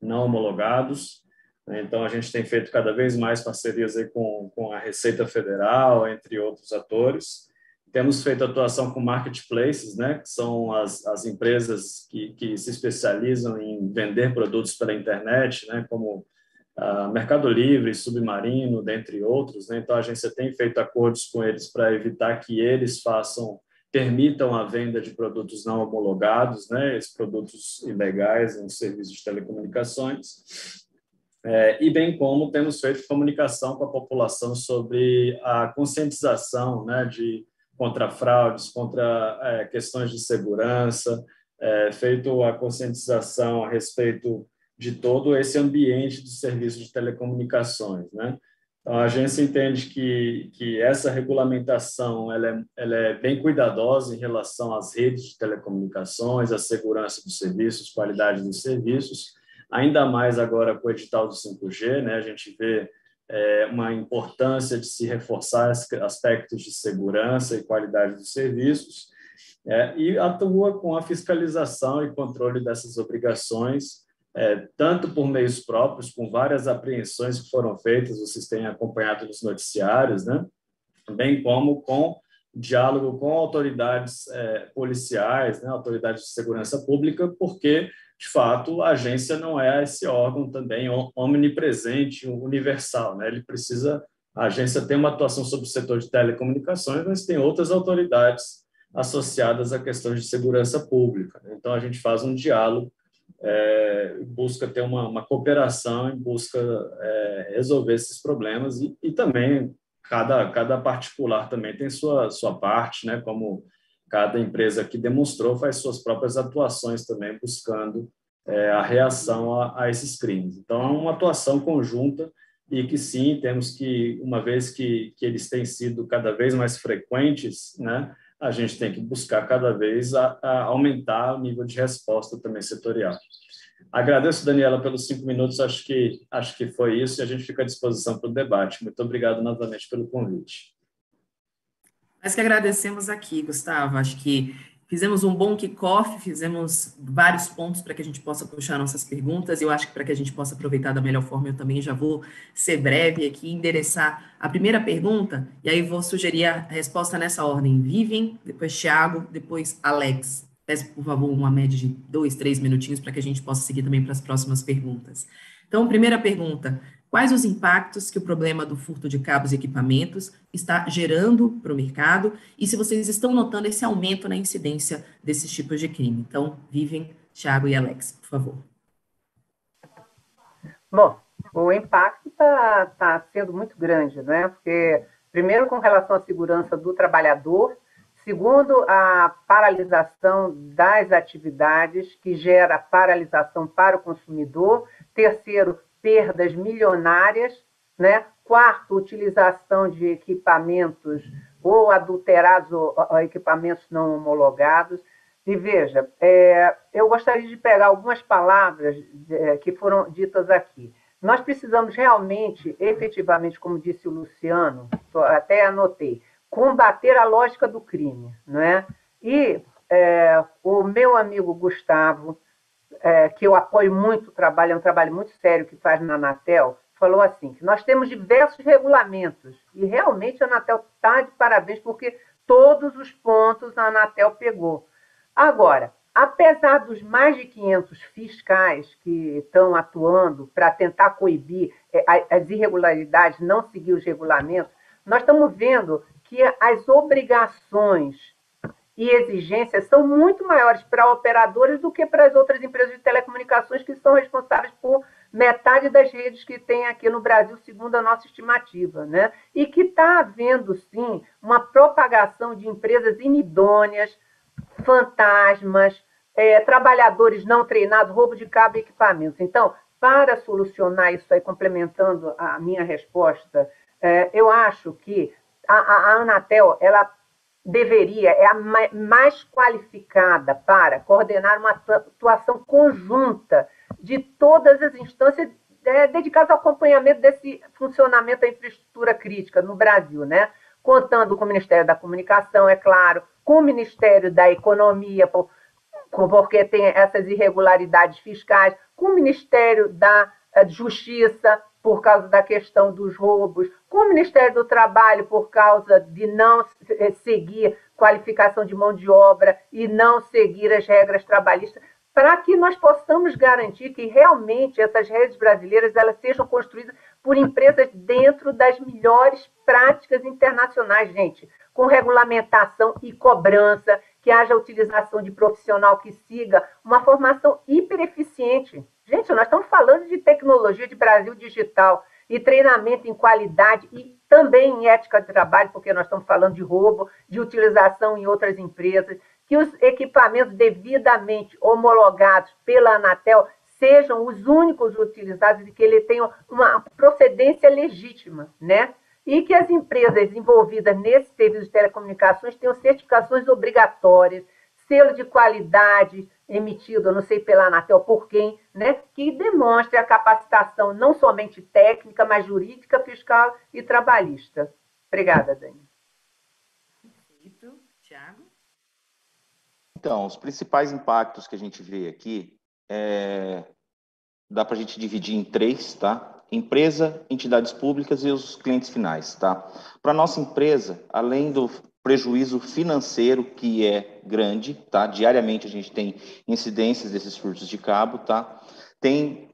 Speaker 7: não homologados. Então, a gente tem feito cada vez mais parcerias aí com a Receita Federal, entre outros atores. Temos feito atuação com marketplaces, né, que são as empresas que se especializam em vender produtos pela internet, né, como Mercado Livre, Submarino, dentre outros, né? Então, a agência tem feito acordos com eles para evitar que eles permitam a venda de produtos não homologados, né? Esses produtos ilegais em serviços de telecomunicações. E bem como temos feito comunicação com a população sobre a conscientização, né, contra fraudes, contra questões de segurança, feito a conscientização a respeito de todo esse ambiente de serviços de telecomunicações, né? Então, a agência entende que essa regulamentação ela é bem cuidadosa em relação às redes de telecomunicações, à segurança dos serviços, qualidade dos serviços, ainda mais agora com o edital do 5G, né? A gente vê uma importância de se reforçar aspectos de segurança e qualidade dos serviços, e atua com a fiscalização e controle dessas obrigações, tanto por meios próprios, com várias apreensões que foram feitas, vocês têm acompanhado nos noticiários, né? Bem como com diálogo com autoridades policiais, né? Autoridades de segurança pública, porque, de fato, a agência não é esse órgão também omnipresente, universal, né? A agência tem uma atuação sobre o setor de telecomunicações, mas tem outras autoridades associadas a questões de segurança pública. Então, a gente faz um diálogo, busca ter uma cooperação e busca resolver esses problemas e também cada particular também tem sua parte, né? Como cada empresa que demonstrou faz suas próprias atuações também buscando a reação a esses crimes. Então, é uma atuação conjunta e que sim, temos que, uma vez que eles têm sido cada vez mais frequentes, né? A gente tem que buscar cada vez a aumentar o nível de resposta também setorial. Agradeço, Daniela, pelos 5 minutos, acho que foi isso, e a gente fica à disposição para o debate. Muito obrigado novamente pelo convite.
Speaker 2: Nós que agradecemos aqui, Gustavo, acho que fizemos um bom kickoff, fizemos vários pontos para que a gente possa puxar nossas perguntas, e eu acho que para que a gente possa aproveitar da melhor forma, eu também já vou ser breve aqui, endereçar a primeira pergunta, e aí vou sugerir a resposta nessa ordem: Vivian, depois Thiago, depois Alex. Peço, por favor, uma média de 2, 3 minutinhos para que a gente possa seguir também para as próximas perguntas. Então, primeira pergunta: quais os impactos que o problema do furto de cabos e equipamentos está gerando para o mercado e se vocês estão notando esse aumento na incidência desses tipos de crime? Então, Vivian, Thiago e Alex, por favor.
Speaker 3: Bom, o impacto está sendo muito grande, né? Porque, primeiro, com relação à segurança do trabalhador, segundo, a paralisação das atividades, que gera paralisação para o consumidor, terceiro, perdas milionárias, né? Quarto, utilização de equipamentos ou adulterados ou equipamentos não homologados. E veja, eu gostaria de pegar algumas palavras que foram ditas aqui. Nós precisamos realmente, efetivamente, como disse o Luciano, até anotei, combater a lógica do crime, não é? E o meu amigo Gustavo, que eu apoio muito o trabalho, é um trabalho muito sério que faz na Anatel, falou assim, que nós temos diversos regulamentos, e realmente a Anatel está de parabéns, porque todos os pontos a Anatel pegou. Agora, apesar dos mais de 500 fiscais que estão atuando para tentar coibir as irregularidades, não seguir os regulamentos, nós estamos vendo que as obrigações e exigências são muito maiores para operadores do que para as outras empresas de telecomunicações que são responsáveis por metade das redes que tem aqui no Brasil, segundo a nossa estimativa, né? E que está havendo, sim, uma propagação de empresas inidôneas, fantasmas, trabalhadores não treinados, roubo de cabo e equipamentos. Então, para solucionar isso aí, complementando a minha resposta, eu acho que a Anatel, ela deveria, é a mais qualificada para coordenar uma atuação conjunta de todas as instâncias dedicadas ao acompanhamento desse funcionamento da infraestrutura crítica no Brasil, né? Contando com o Ministério da Comunicação, é claro, com o Ministério da Economia, porque tem essas irregularidades fiscais, com o Ministério da Justiça, por causa da questão dos roubos, com o Ministério do Trabalho, por causa de não seguir qualificação de mão de obra e não seguir as regras trabalhistas, para que nós possamos garantir que realmente essas redes brasileiras elas sejam construídas por empresas dentro das melhores práticas internacionais, gente, com regulamentação e cobrança, que haja utilização de profissional que siga uma formação hipereficiente. Gente, nós estamos falando de tecnologia de Brasil digital e treinamento em qualidade e também em ética de trabalho, porque nós estamos falando de roubo, de utilização em outras empresas, que os equipamentos devidamente homologados pela Anatel sejam os únicos utilizados e que ele tenha uma procedência legítima, né? E que as empresas envolvidas nesse serviço de telecomunicações tenham certificações obrigatórias, selo de qualidade emitido, não sei pela Anatel por quem, né, que demonstre a capacitação não somente técnica, mas jurídica, fiscal e trabalhista. Obrigada, Dani.
Speaker 2: Perfeito. Tiago?
Speaker 5: Então, os principais impactos que a gente vê aqui, dá para a gente dividir em 3, tá? Empresa, entidades públicas e os clientes finais, tá? Para a nossa empresa, além do prejuízo financeiro, que é grande, tá? Diariamente a gente tem incidências desses furtos de cabo, tá? Tem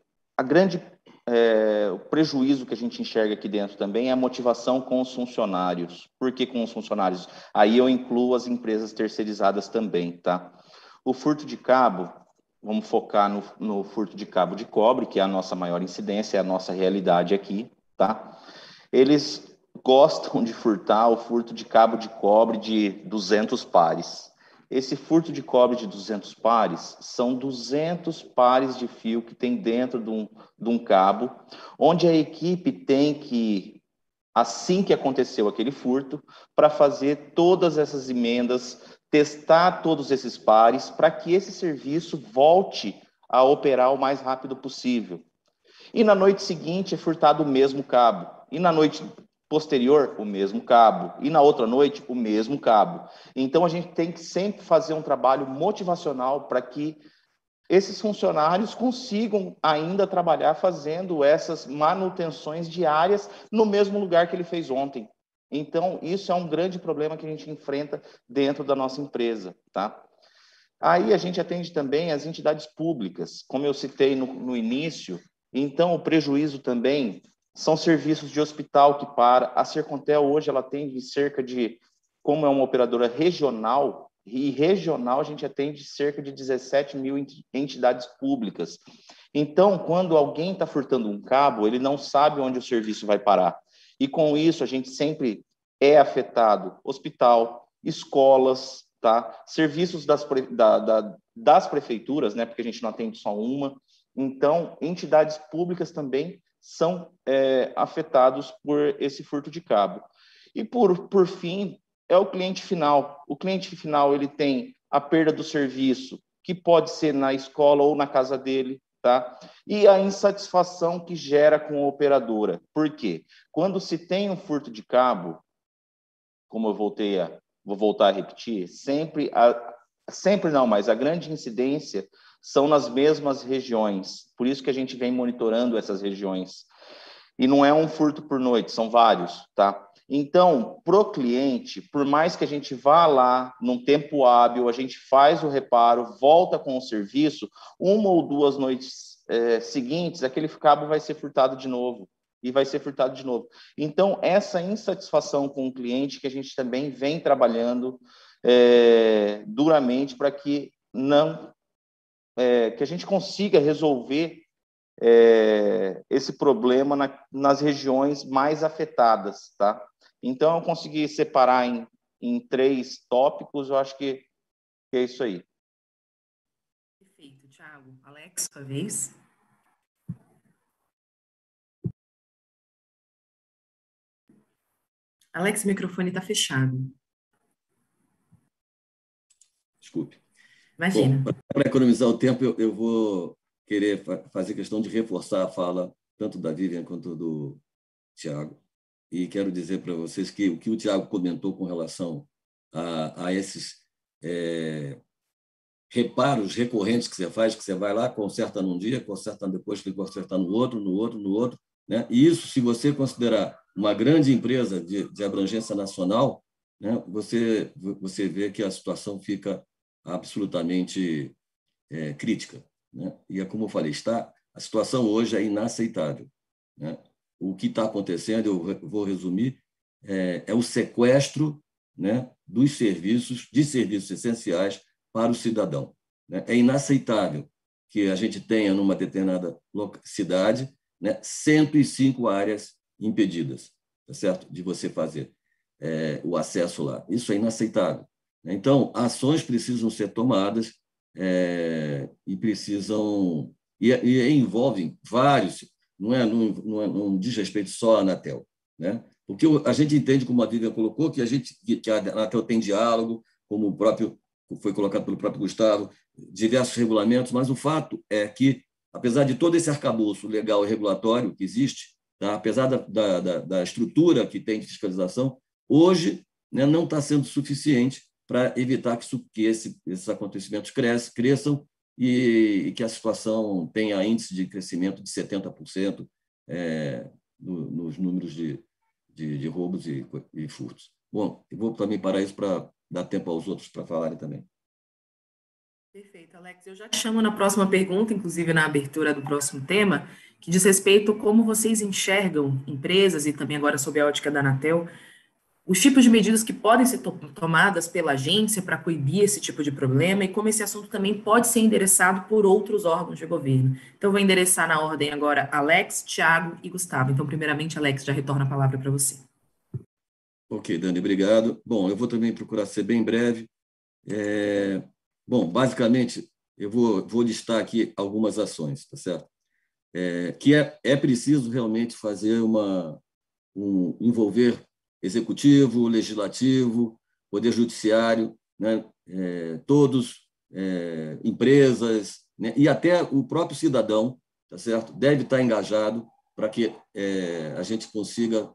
Speaker 5: o prejuízo que a gente enxerga aqui dentro também é a motivação com os funcionários. Por que com os funcionários? Aí eu incluo as empresas terceirizadas também, tá? O furto de cabo, vamos focar no furto de cabo de cobre, que é a nossa maior incidência, é a nossa realidade aqui, tá? Eles gostam de furtar o furto de cabo de cobre de 200 pares. Esse furto de cobre de 200 pares são 200 pares de fio que tem dentro de um cabo, onde a equipe tem que, assim que aconteceu aquele furto, para fazer todas essas emendas, testar todos esses pares, para que esse serviço volte a operar o mais rápido possível. E na noite seguinte é furtado o mesmo cabo. E na noite posterior, o mesmo cabo. E na outra noite, o mesmo cabo. Então, a gente tem que sempre fazer um trabalho motivacional para que esses funcionários consigam ainda trabalhar fazendo essas manutenções diárias no mesmo lugar que ele fez ontem. Então, isso é um grande problema que a gente enfrenta dentro da nossa empresa, tá? Aí a gente atende também as entidades públicas, como eu citei no início. Então, o prejuízo também são serviços de hospital que para. A Sercontel hoje ela atende cerca de, como é uma operadora regional, e regional a gente atende cerca de 17 mil entidades públicas. Então, quando alguém está furtando um cabo, ele não sabe onde o serviço vai parar. E com isso, a gente sempre é afetado. Hospital, escolas, tá? Serviços das prefeituras, né? Porque a gente não atende só uma. Então, entidades públicas também são afetados por esse furto de cabo. E, por fim, é o cliente final. O cliente final ele tem a perda do serviço, que pode ser na escola ou na casa dele, tá? E a insatisfação que gera com a operadora. Por quê? Quando se tem um furto de cabo, como eu vou voltar a repetir, sempre não, mas a grande incidência são nas mesmas regiões. Por isso que a gente vem monitorando essas regiões. E não é um furto por noite, são vários, tá? Então, pro cliente, por mais que a gente vá lá num tempo hábil, a gente faz o reparo, volta com o serviço, 1 ou 2 noites seguintes, aquele cabo vai ser furtado de novo. E vai ser furtado de novo. Então, essa insatisfação com o cliente que a gente também vem trabalhando duramente para que que a gente consiga resolver esse problema nas regiões mais afetadas, tá? Então, eu consegui separar em 3 tópicos, eu acho que é isso aí.
Speaker 2: Perfeito, Thiago. Alex, sua vez. Alex, o microfone está fechado.
Speaker 4: Desculpe.
Speaker 2: Imagina.
Speaker 4: Para economizar o tempo, eu vou querer fazer questão de reforçar a fala tanto da Vivian quanto do Tiago. E quero dizer para vocês que o que o Tiago comentou com relação a esses reparos recorrentes que você vai lá, conserta num dia, conserta depois, tem que consertar no outro, né? E isso, se você considerar uma grande empresa de abrangência nacional, né, você vê que a situação fica absolutamente crítica, né? E é como eu falei, a situação hoje é inaceitável, né? O que está acontecendo, eu vou resumir, é o sequestro, né, de serviços essenciais para o cidadão, né? É inaceitável que a gente tenha, numa determinada cidade, né, 105 áreas impedidas, tá certo? De você fazer o acesso lá. Isso é inaceitável. Então, ações precisam ser tomadas e precisam... E envolvem vários... Não diz respeito só à Anatel, né? Porque a gente entende, como a Vivian colocou, que a Anatel tem diálogo, como o próprio foi colocado pelo próprio Gustavo, diversos regulamentos, mas o fato é que, apesar de todo esse arcabouço legal e regulatório que existe, tá? Apesar da estrutura que tem de fiscalização, hoje, né, não está sendo suficiente para evitar que esses acontecimentos cresçam e que a situação tenha índice de crescimento de 70% nos números de roubos e furtos. Bom, eu vou também parar isso para dar tempo aos outros para falarem também.
Speaker 2: Perfeito, Alex. Eu já te chamo na próxima pergunta, inclusive na abertura do próximo tema, que diz respeito a como vocês enxergam empresas e também agora sob a ótica da Anatel, os tipos de medidas que podem ser tomadas pela agência para coibir esse tipo de problema e como esse assunto também pode ser endereçado por outros órgãos de governo. Então, eu vou endereçar na ordem agora Alex, Tiago e Gustavo. Então, primeiramente, Alex, já retorno a palavra para você.
Speaker 4: Ok, Dani, obrigado. Bom, eu vou também procurar ser bem breve. Bom, basicamente, eu vou listar aqui algumas ações, tá certo? Que é preciso realmente fazer envolver executivo, legislativo, poder judiciário, né? Todos, empresas, né? E até o próprio cidadão, tá certo? Deve estar engajado para que a gente consiga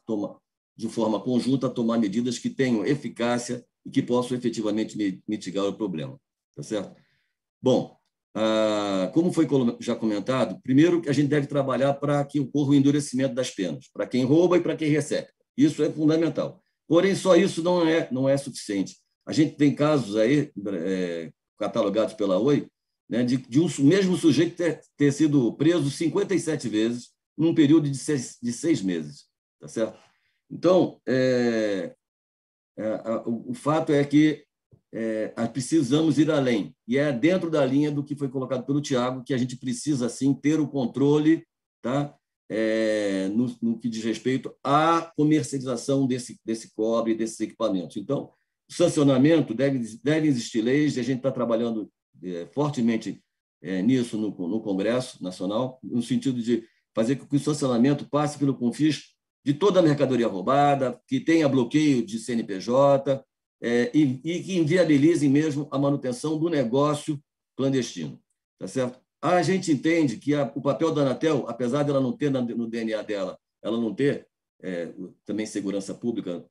Speaker 4: de forma conjunta tomar medidas que tenham eficácia e que possam efetivamente mitigar o problema, tá certo? Bom, como foi já comentado, primeiro que a gente deve trabalhar para que ocorra o endurecimento das penas, para quem rouba e para quem recebe. Isso é fundamental. Porém, só isso não é suficiente. A gente tem casos aí, catalogados pela OI, né, de um mesmo sujeito ter sido preso 57 vezes num período de 6 meses. Tá certo? Então, o fato é que precisamos ir além. E é dentro da linha do que foi colocado pelo Tiago, que a gente precisa, sim, ter o controle, tá? No que diz respeito à comercialização desse cobre e desses equipamentos. Então, o sancionamento deve existir leis, e a gente está trabalhando fortemente nisso no Congresso Nacional, no sentido de fazer com que o sancionamento passe pelo confisco de toda a mercadoria roubada, que tenha bloqueio de CNPJ e que inviabilize mesmo a manutenção do negócio clandestino. Tá certo? A gente entende que o papel da Anatel, apesar dela não ter no DNA dela, ela não ter também segurança pública,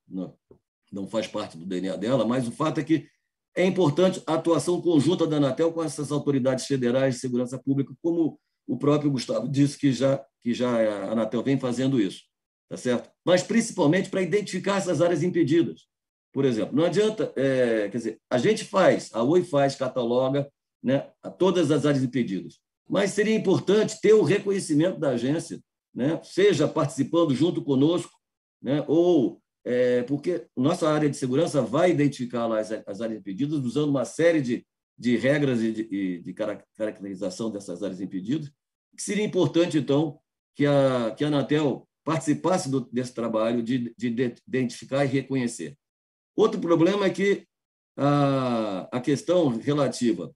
Speaker 4: não faz parte do DNA dela, mas o fato é que é importante a atuação conjunta da Anatel com essas autoridades federais de segurança pública, como o próprio Gustavo disse que já a Anatel vem fazendo isso, tá certo? Mas principalmente para identificar essas áreas impedidas. Por exemplo, não adianta, quer dizer, a OI faz, cataloga, né, a todas as áreas impedidas, mas seria importante ter o reconhecimento da agência, né, seja participando junto conosco, né, ou porque nossa área de segurança vai identificar lá as áreas impedidas usando uma série de regras e de caracterização dessas áreas impedidas, que seria importante, então, que a Anatel participasse desse trabalho de identificar e reconhecer. Outro problema é que a questão relativa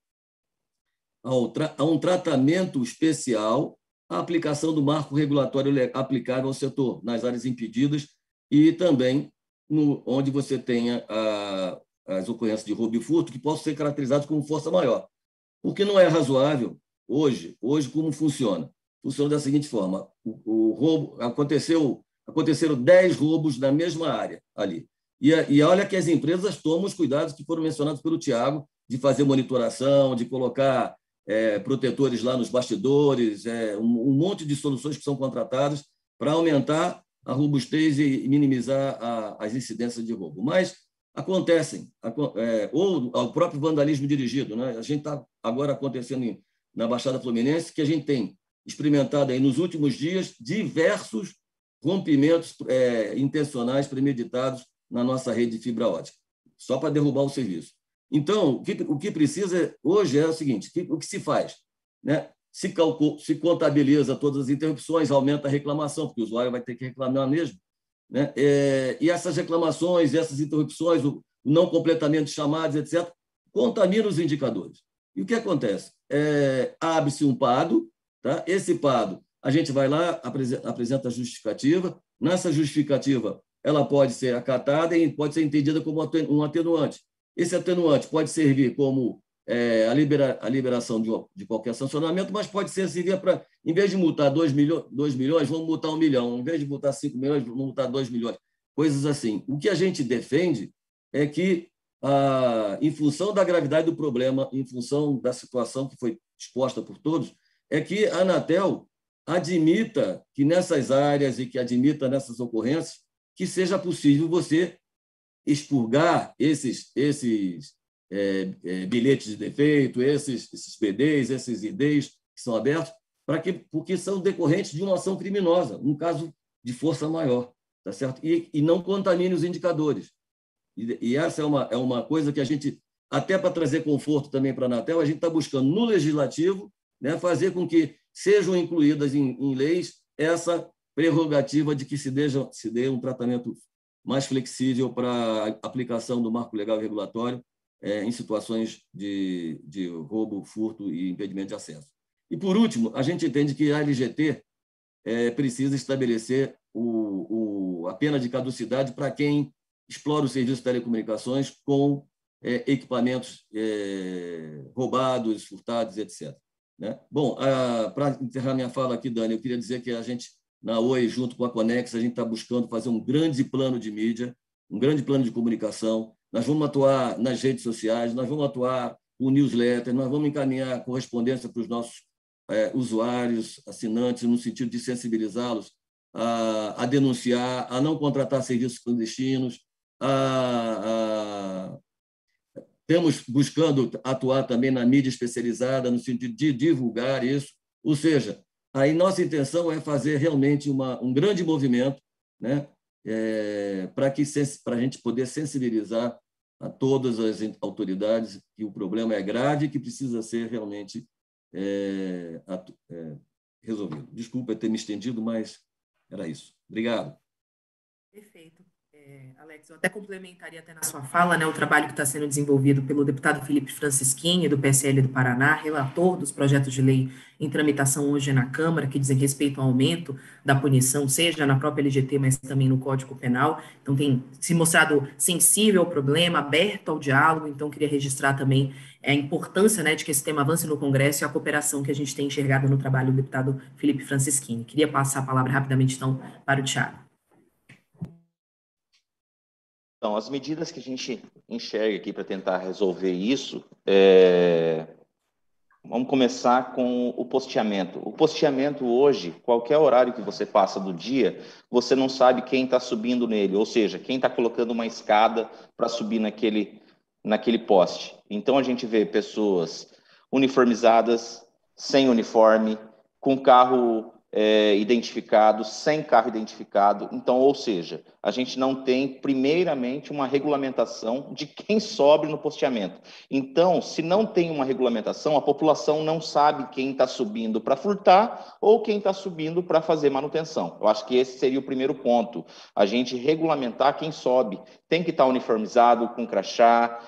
Speaker 4: a um tratamento especial, a aplicação do marco regulatório aplicável ao setor, nas áreas impedidas, e também onde você tenha as ocorrências de roubo e furto que possam ser caracterizadas como força maior. Porque não é razoável, hoje como funciona? Funciona da seguinte forma: o roubo aconteceram 10 roubos na mesma área ali. E olha que as empresas tomam os cuidados que foram mencionados pelo Tiago, de fazer monitoração, de colocar protetores lá nos bastidores, um monte de soluções que são contratadas para aumentar a robustez e minimizar as incidências de roubo. Mas acontecem, ou o próprio vandalismo dirigido, né? A gente está agora acontecendo na Baixada Fluminense, que a gente tem experimentado aí nos últimos dias diversos rompimentos intencionais, premeditados na nossa rede de fibra ótica, só para derrubar o serviço. Então, o que precisa hoje é o seguinte: o que se faz? Né? Se contabiliza todas as interrupções, aumenta a reclamação, porque o usuário vai ter que reclamar mesmo. Né? E essas reclamações, essas interrupções, o não completamento de chamadas, etc., contaminam os indicadores. E o que acontece? Abre-se um PADO, tá? Esse PADO, a gente vai lá, apresenta a justificativa. Nessa justificativa, ela pode ser acatada e pode ser entendida como um atenuante. Esse atenuante pode servir como a liberação de qualquer sancionamento, mas pode servir para, em vez de multar 2 milhões, vamos multar 1 milhão. Em vez de multar 5 milhões, vamos multar 2 milhões. Coisas assim. O que a gente defende é que, em função da gravidade do problema, em função da situação que foi exposta por todos, é que a Anatel admita que nessas áreas e que admita nessas ocorrências que seja possível você expurgar esses bilhetes de defeito, esses BDs, esses IDs que são abertos, porque são decorrentes de uma ação criminosa, um caso de força maior, tá certo? E não contamine os indicadores. E essa é uma coisa que a gente, até para trazer conforto também para a Anatel, a gente está buscando no legislativo, né, fazer com que sejam incluídas em leis essa prerrogativa de que se dê um tratamento mais flexível para a aplicação do marco legal e regulatório em situações de roubo, furto e impedimento de acesso. E, por último, a gente entende que a LGT precisa estabelecer a pena de caducidade para quem explora o serviço de telecomunicações com equipamentos roubados, furtados, etc. Né? Bom, para encerrar minha fala aqui, Dani, eu queria dizer que a gente, na Oi, junto com a Conex, a gente está buscando fazer um grande plano de mídia, um grande plano de comunicação. Nós vamos atuar nas redes sociais, nós vamos atuar com newsletter, nós vamos encaminhar correspondência para os nossos usuários, assinantes, no sentido de sensibilizá-los a denunciar, a não contratar serviços clandestinos, Estamos buscando atuar também na mídia especializada, no sentido de divulgar isso. Ou seja, aí nossa intenção é fazer realmente um grande movimento, né, para a gente poder sensibilizar a todas as autoridades que o problema é grave e que precisa ser realmente resolvido. Desculpa ter me estendido, mas era isso. Obrigado.
Speaker 2: Perfeito. Alex, eu até complementaria até na sua fala, né, o trabalho que está sendo desenvolvido pelo deputado Felipe Francischini, do PSL do Paraná, relator dos projetos de lei em tramitação hoje na Câmara, que dizem respeito ao aumento da punição, seja na própria LGT, mas também no Código Penal. Então, tem se mostrado sensível ao problema, aberto ao diálogo. Então, queria registrar também a importância, né, de que esse tema avance no Congresso e a cooperação que a gente tem enxergado no trabalho do deputado Felipe Francischini. Queria passar a palavra rapidamente, então, para o Tiago.
Speaker 5: Então, as medidas que a gente enxerga aqui para tentar resolver isso, vamos começar com o posteamento. O posteamento hoje, qualquer horário que você passa do dia, você não sabe quem está subindo nele, ou seja, quem está colocando uma escada para subir naquele poste. Então, a gente vê pessoas uniformizadas, sem uniforme, com carro identificado, sem carro identificado. Então, ou seja, a gente não tem, primeiramente, uma regulamentação de quem sobe no posteamento. Então, se não tem uma regulamentação, a população não sabe quem está subindo para furtar ou quem está subindo para fazer manutenção. Eu acho que esse seria o primeiro ponto, a gente regulamentar quem sobe. Tem que estar uniformizado, com crachá,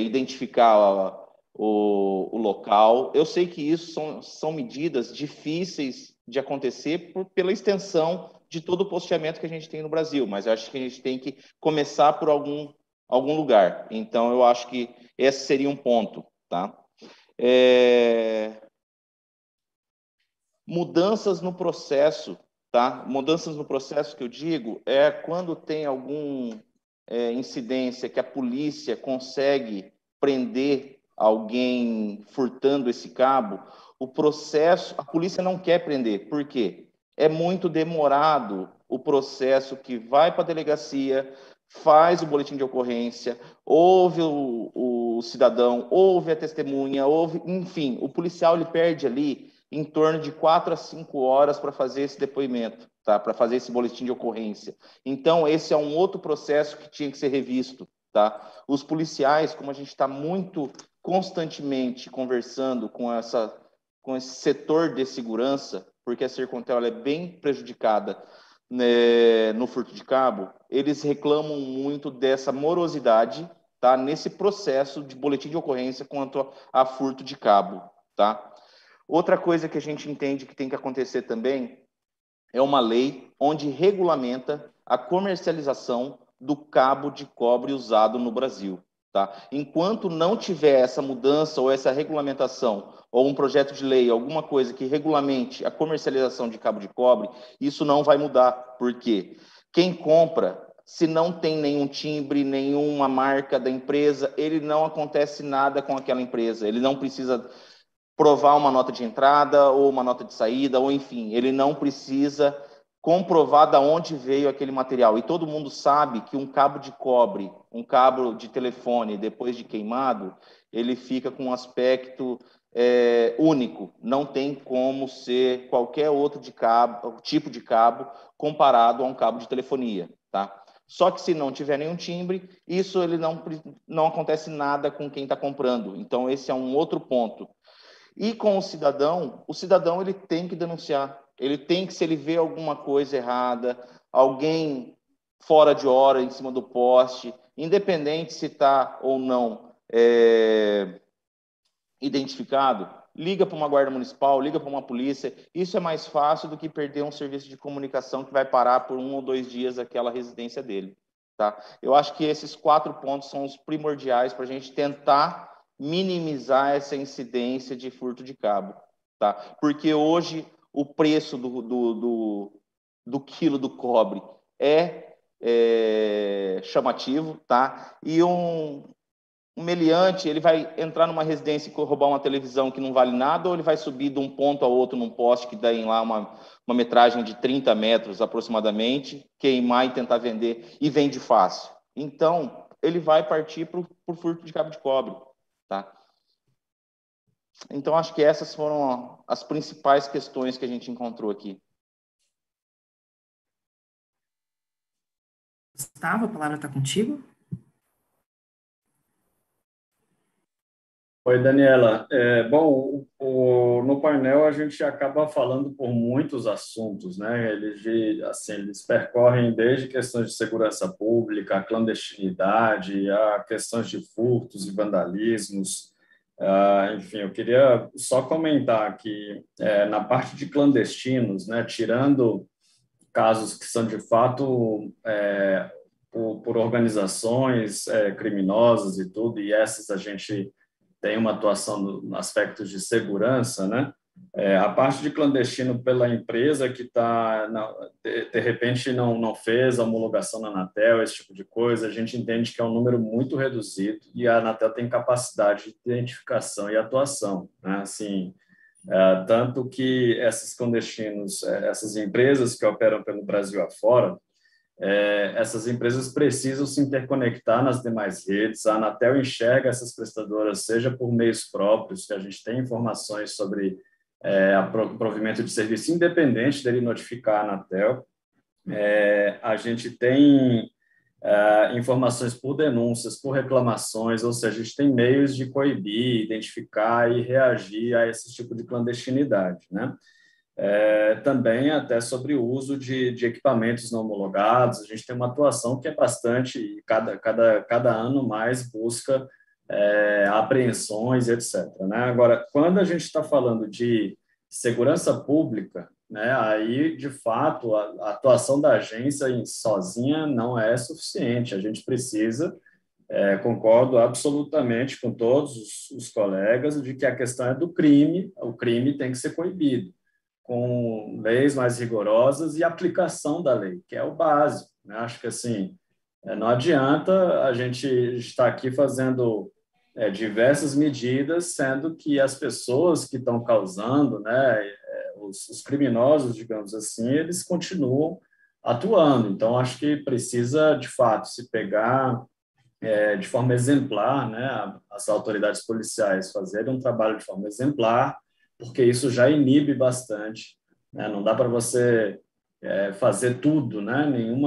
Speaker 5: identificar o local. Eu sei que isso são medidas difíceis de acontecer pela extensão de todo o posteamento que a gente tem no Brasil, mas eu acho que a gente tem que começar por algum lugar. Então, eu acho que esse seria um ponto, tá? Mudanças no processo, tá? Mudanças no processo que eu digo é quando tem algum incidência que a polícia consegue prender alguém furtando esse cabo, o processo, a polícia não quer prender. Por quê? É muito demorado o processo que vai para a delegacia, faz o boletim de ocorrência, ouve o cidadão, ouve a testemunha, enfim, o policial ele perde ali em torno de 4 a 5 horas para fazer esse depoimento, tá? Para fazer esse boletim de ocorrência. Então, esse é um outro processo que tinha que ser revisto, tá? Os policiais, como a gente está muito constantemente conversando com esse setor de segurança, porque a Sercontel ela é bem prejudicada, né, no furto de cabo, eles reclamam muito dessa morosidade, tá? Nesse processo de boletim de ocorrência quanto a furto de cabo, tá? Outra coisa que a gente entende que tem que acontecer também é uma lei onde regulamenta a comercialização do cabo de cobre usado no Brasil, tá? Enquanto não tiver essa mudança ou essa regulamentação, ou um projeto de lei, alguma coisa que regulamente a comercialização de cabo de cobre, isso não vai mudar. Por quê? Quem compra, se não tem nenhum timbre, nenhuma marca da empresa, ele não acontece nada com aquela empresa, ele não precisa provar uma nota de entrada ou uma nota de saída, ou enfim, ele não precisa comprovar de onde veio aquele material. E todo mundo sabe que um cabo de cobre, um cabo de telefone, depois de queimado, ele fica com um aspecto único. Não tem como ser qualquer outro tipo de cabo comparado a um cabo de telefonia, tá? Só que se não tiver nenhum timbre, isso ele não acontece nada com quem está comprando. Então, esse é um outro ponto. E com o cidadão ele tem que denunciar. Ele tem que, se ele vê alguma coisa errada, alguém fora de hora em cima do poste, independente se está ou não identificado, liga para uma guarda municipal, liga para uma polícia. Isso é mais fácil do que perder um serviço de comunicação que vai parar por 1 ou 2 dias aquela residência dele, tá? Eu acho que esses 4 pontos são os primordiais para a gente tentar minimizar essa incidência de furto de cabo, tá? Porque hoje o preço do quilo do cobre é chamativo, tá? E um meliante, ele vai entrar numa residência e roubar uma televisão que não vale nada, ou ele vai subir de um ponto a outro num poste que dá em lá uma metragem de 30 metros aproximadamente, queimar e tentar vender, e vende fácil. Então, ele vai partir para o furto de cabo de cobre, tá? Então, acho que essas foram as principais questões que a gente encontrou aqui.
Speaker 2: Gustavo, a palavra está contigo.
Speaker 7: Oi, Daniela. Bom, no painel a gente acaba falando por muitos assuntos, né? Eles percorrem desde questões de segurança pública, a clandestinidade, a questões de furtos e vandalismos. Enfim, eu queria só comentar que na parte de clandestinos, né, tirando casos que são de fato por organizações criminosas e tudo, e essas a gente tem uma atuação no aspecto de segurança, né? A parte de clandestino pela empresa que de repente não fez a homologação na Anatel, esse tipo de coisa, a gente entende que é um número muito reduzido e a Anatel tem capacidade de identificação e atuação, né? Assim, tanto que esses clandestinos, essas empresas que operam pelo Brasil afora, essas empresas precisam se interconectar nas demais redes. A Anatel enxerga essas prestadoras, seja por meios próprios, que a gente tem informações sobre o provimento de serviço, independente dele notificar a Anatel. A gente tem informações por denúncias, por reclamações, ou seja, a gente tem meios de coibir, identificar e reagir a esse tipo de clandestinidade, né? Também até sobre o uso de equipamentos não homologados, a gente tem uma atuação que é bastante, e cada ano mais busca apreensões, etc., né? Agora, quando a gente está falando de segurança pública, né? Aí, de fato, a atuação da agência sozinha não é suficiente. A gente precisa, concordo absolutamente com todos os colegas, de que a questão é do crime, o crime tem que ser coibido, com leis mais rigorosas e aplicação da lei, que é o básico, né? Acho que, assim, não adianta a gente estar aqui fazendo diversas medidas, sendo que as pessoas que estão causando, né, os criminosos, digamos assim, eles continuam atuando. Então, acho que precisa, de fato, se pegar de forma exemplar, né, as autoridades policiais fazerem um trabalho de forma exemplar, porque isso já inibe bastante, né? Não dá para você fazer tudo, né? Nenhum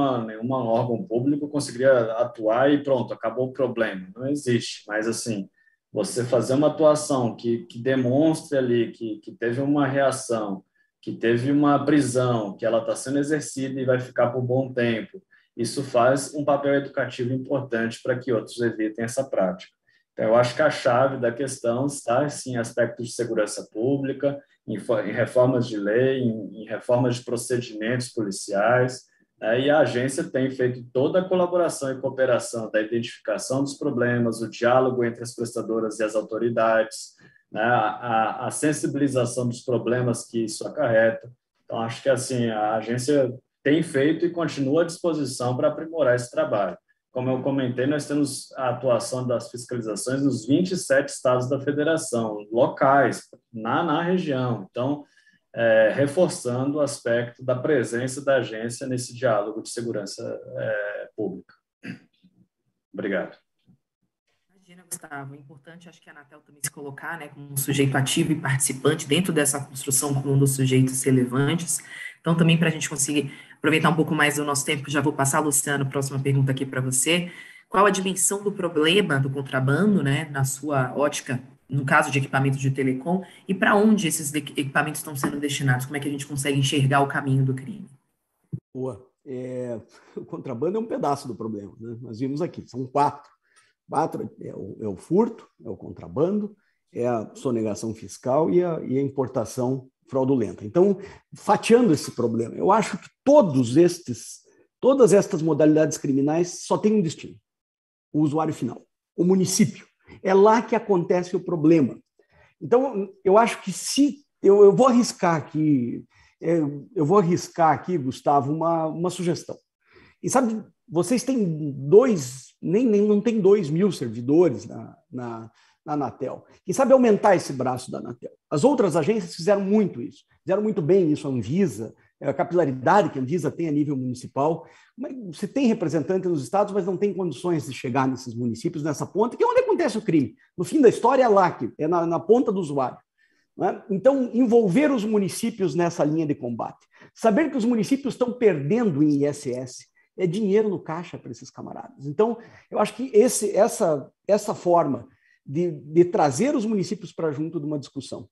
Speaker 7: órgão público conseguiria atuar e pronto, acabou o problema. Não existe. Mas, assim, você fazer uma atuação que demonstre ali que teve uma reação, que teve uma prisão, que ela está sendo exercida e vai ficar por bom tempo, isso faz um papel educativo importante para que outros evitem essa prática. Então, eu acho que a chave da questão está, sim, em aspectos de segurança pública, em reformas de lei, em reformas de procedimentos policiais, né? E a agência tem feito toda a colaboração e cooperação da identificação dos problemas, o diálogo entre as prestadoras e as autoridades, né? A sensibilização dos problemas que isso acarreta. Então, acho que, assim, a agência tem feito e continua à disposição para aprimorar esse trabalho. Como eu comentei, nós temos a atuação das fiscalizações nos 27 estados da federação, locais, na região. Então, reforçando o aspecto da presença da agência nesse diálogo de segurança pública. Obrigado.
Speaker 2: Imagina, Gustavo, é importante, acho que a Anatel também se colocar, né, como um sujeito ativo e participante dentro dessa construção como um dos sujeitos relevantes. Então, também para a gente conseguir aproveitar um pouco mais do nosso tempo, já vou passar, Luciano, próxima pergunta aqui para você. Qual a dimensão do problema do contrabando, né, na sua ótica, no caso de equipamentos de telecom, e para onde esses equipamentos estão sendo destinados? Como é que a gente consegue enxergar o caminho do crime?
Speaker 6: Boa. O contrabando é um pedaço do problema, né? Nós vimos aqui, são quatro. É o furto, é o contrabando, é a sonegação fiscal e a importação fraudulenta. Então, fatiando esse problema, eu acho que todas estas modalidades criminais só têm um destino: o usuário final, o município. É lá que acontece o problema. Então, eu acho que eu vou arriscar aqui, Gustavo, uma sugestão. E sabe, vocês têm não tem 2.000 servidores na Anatel. Quem sabe aumentar esse braço da Anatel? As outras agências fizeram muito isso, fizeram muito bem isso, a Anvisa, a capilaridade que a Anvisa tem a nível municipal. Você tem representante nos estados, mas não tem condições de chegar nesses municípios, nessa ponta, que é onde acontece o crime. No fim da história é lá, é na ponta do usuário. Né? Então, envolver os municípios nessa linha de combate. Saber que os municípios estão perdendo em ISS é dinheiro no caixa para esses camaradas. Então, eu acho que essa forma de trazer os municípios para junto de uma discussão,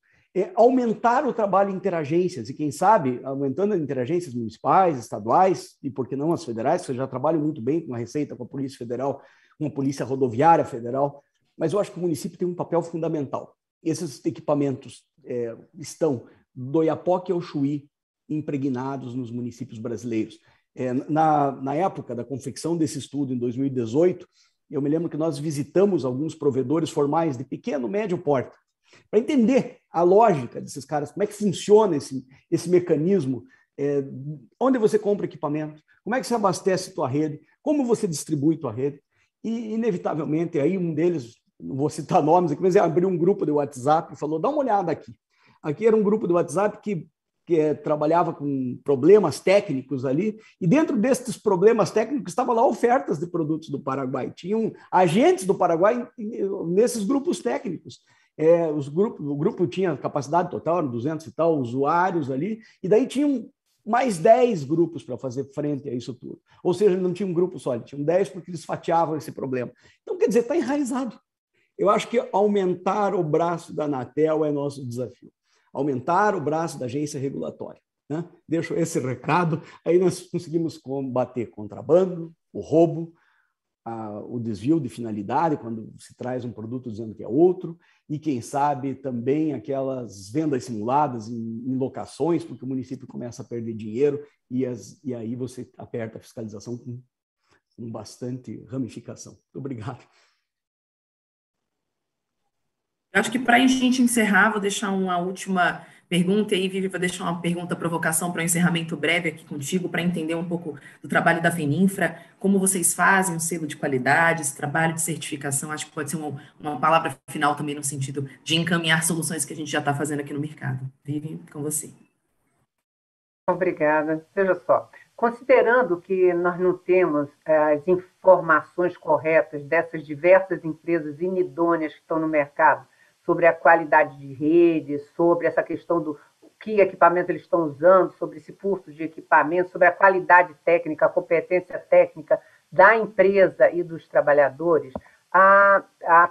Speaker 6: aumentar o trabalho em interagências, e quem sabe, aumentando as interagências municipais, estaduais, e por que não as federais, que já trabalham muito bem com a Receita, com a Polícia Federal, com a Polícia Rodoviária Federal, mas eu acho que o município tem um papel fundamental. Esses equipamentos estão do Oiapoque ao Chuí impregnados nos municípios brasileiros. Na época da confecção desse estudo, em 2018, eu me lembro que nós visitamos alguns provedores formais de pequeno, médio porte, para entender a lógica desses caras, como é que funciona esse mecanismo, onde você compra equipamento, como é que você abastece tua rede, como você distribui tua rede, e, inevitavelmente, aí um deles, não vou citar nomes aqui, mas abriu um grupo de WhatsApp e falou, dá uma olhada aqui. Aqui era um grupo de WhatsApp que trabalhava com problemas técnicos ali, e dentro desses problemas técnicos estavam lá ofertas de produtos do Paraguai. Tinham agentes do Paraguai nesses grupos técnicos. O grupo tinha capacidade total, eram 200 e tal usuários ali, e daí tinham mais 10 grupos para fazer frente a isso tudo. Ou seja, não tinha um grupo só, tinham 10 porque eles fatiavam esse problema. Então, quer dizer, está enraizado. Eu acho que aumentar o braço da Anatel é nosso desafio. Aumentar o braço da agência regulatória. Né? Deixo esse recado, aí nós conseguimos combater contrabando, o roubo, o desvio de finalidade, quando se traz um produto dizendo que é outro, e quem sabe também aquelas vendas simuladas em locações, porque o município começa a perder dinheiro e aí você aperta a fiscalização com bastante ramificação. Muito obrigado.
Speaker 2: Eu acho que para a gente encerrar, vou deixar uma última pergunta, e aí, Vivi, vou deixar uma pergunta, provocação para um encerramento breve aqui contigo, para entender um pouco do trabalho da FENINFRA, como vocês fazem o selo de qualidade, esse trabalho de certificação, acho que pode ser uma palavra final também no sentido de encaminhar soluções que a gente já está fazendo aqui no mercado. Vivi, com você.
Speaker 3: Obrigada. Veja só, considerando que nós não temos as informações corretas dessas diversas empresas inidôneas que estão no mercado, sobre a qualidade de rede, sobre essa questão do que equipamento eles estão usando, sobre esse curso de equipamento, sobre a qualidade técnica, a competência técnica da empresa e dos trabalhadores, a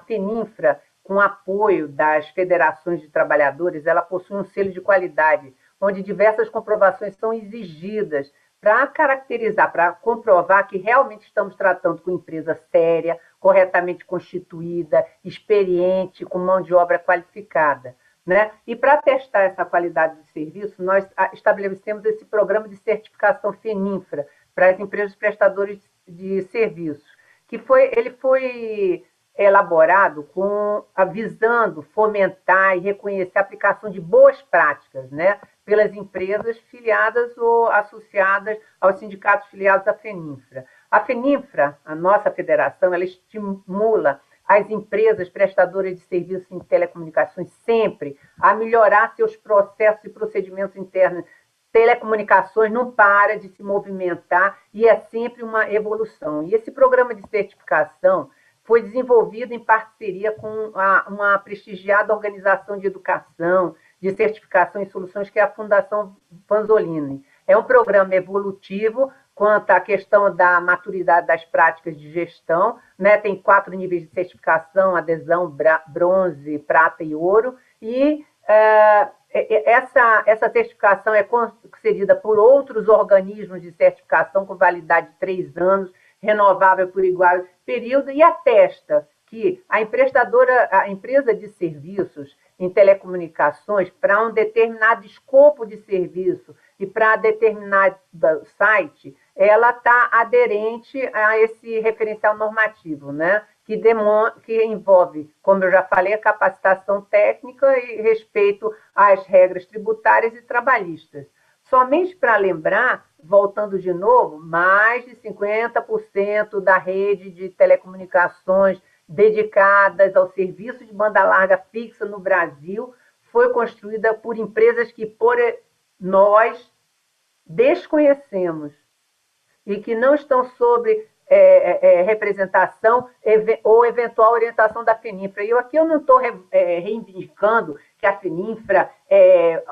Speaker 3: FENINFRA, com apoio das federações de trabalhadores, ela possui um selo de qualidade, onde diversas comprovações são exigidas para caracterizar, para comprovar que realmente estamos tratando com empresa séria, corretamente constituída, experiente, com mão de obra qualificada, né? E para testar essa qualidade do serviço, nós estabelecemos esse programa de certificação FENINFRA para as empresas prestadoras de serviços, ele foi elaborado visando fomentar e reconhecer a aplicação de boas práticas, né, pelas empresas filiadas ou associadas aos sindicatos filiados à FENINFRA. A FENINFRA, a nossa federação, ela estimula as empresas prestadoras de serviços em telecomunicações sempre a melhorar seus processos e procedimentos internos. Telecomunicações não para de se movimentar e é sempre uma evolução. E esse programa de certificação foi desenvolvido em parceria com uma prestigiada organização de educação, de certificação e soluções, que é a Fundação Vanzolini. É um programa evolutivo quanto à questão da maturidade das práticas de gestão, né? Tem 4 níveis de certificação: adesão, bronze, prata e ouro, e essa certificação é concedida por outros organismos de certificação com validade de 3 anos, renovável por igual período, e atesta que a empresa de serviços em telecomunicações, para um determinado escopo de serviço e para determinado site, ela está aderente a esse referencial normativo, né? Que envolve, como eu já falei, a capacitação técnica e respeito às regras tributárias e trabalhistas. Somente para lembrar, voltando de novo, mais de 50% da rede de telecomunicações dedicadas ao serviço de banda larga fixa no Brasil foi construída por empresas que nós desconhecemos e que não estão sob representação ou eventual orientação da FENINFRA. E aqui eu não estou reivindicando que a FENINFRA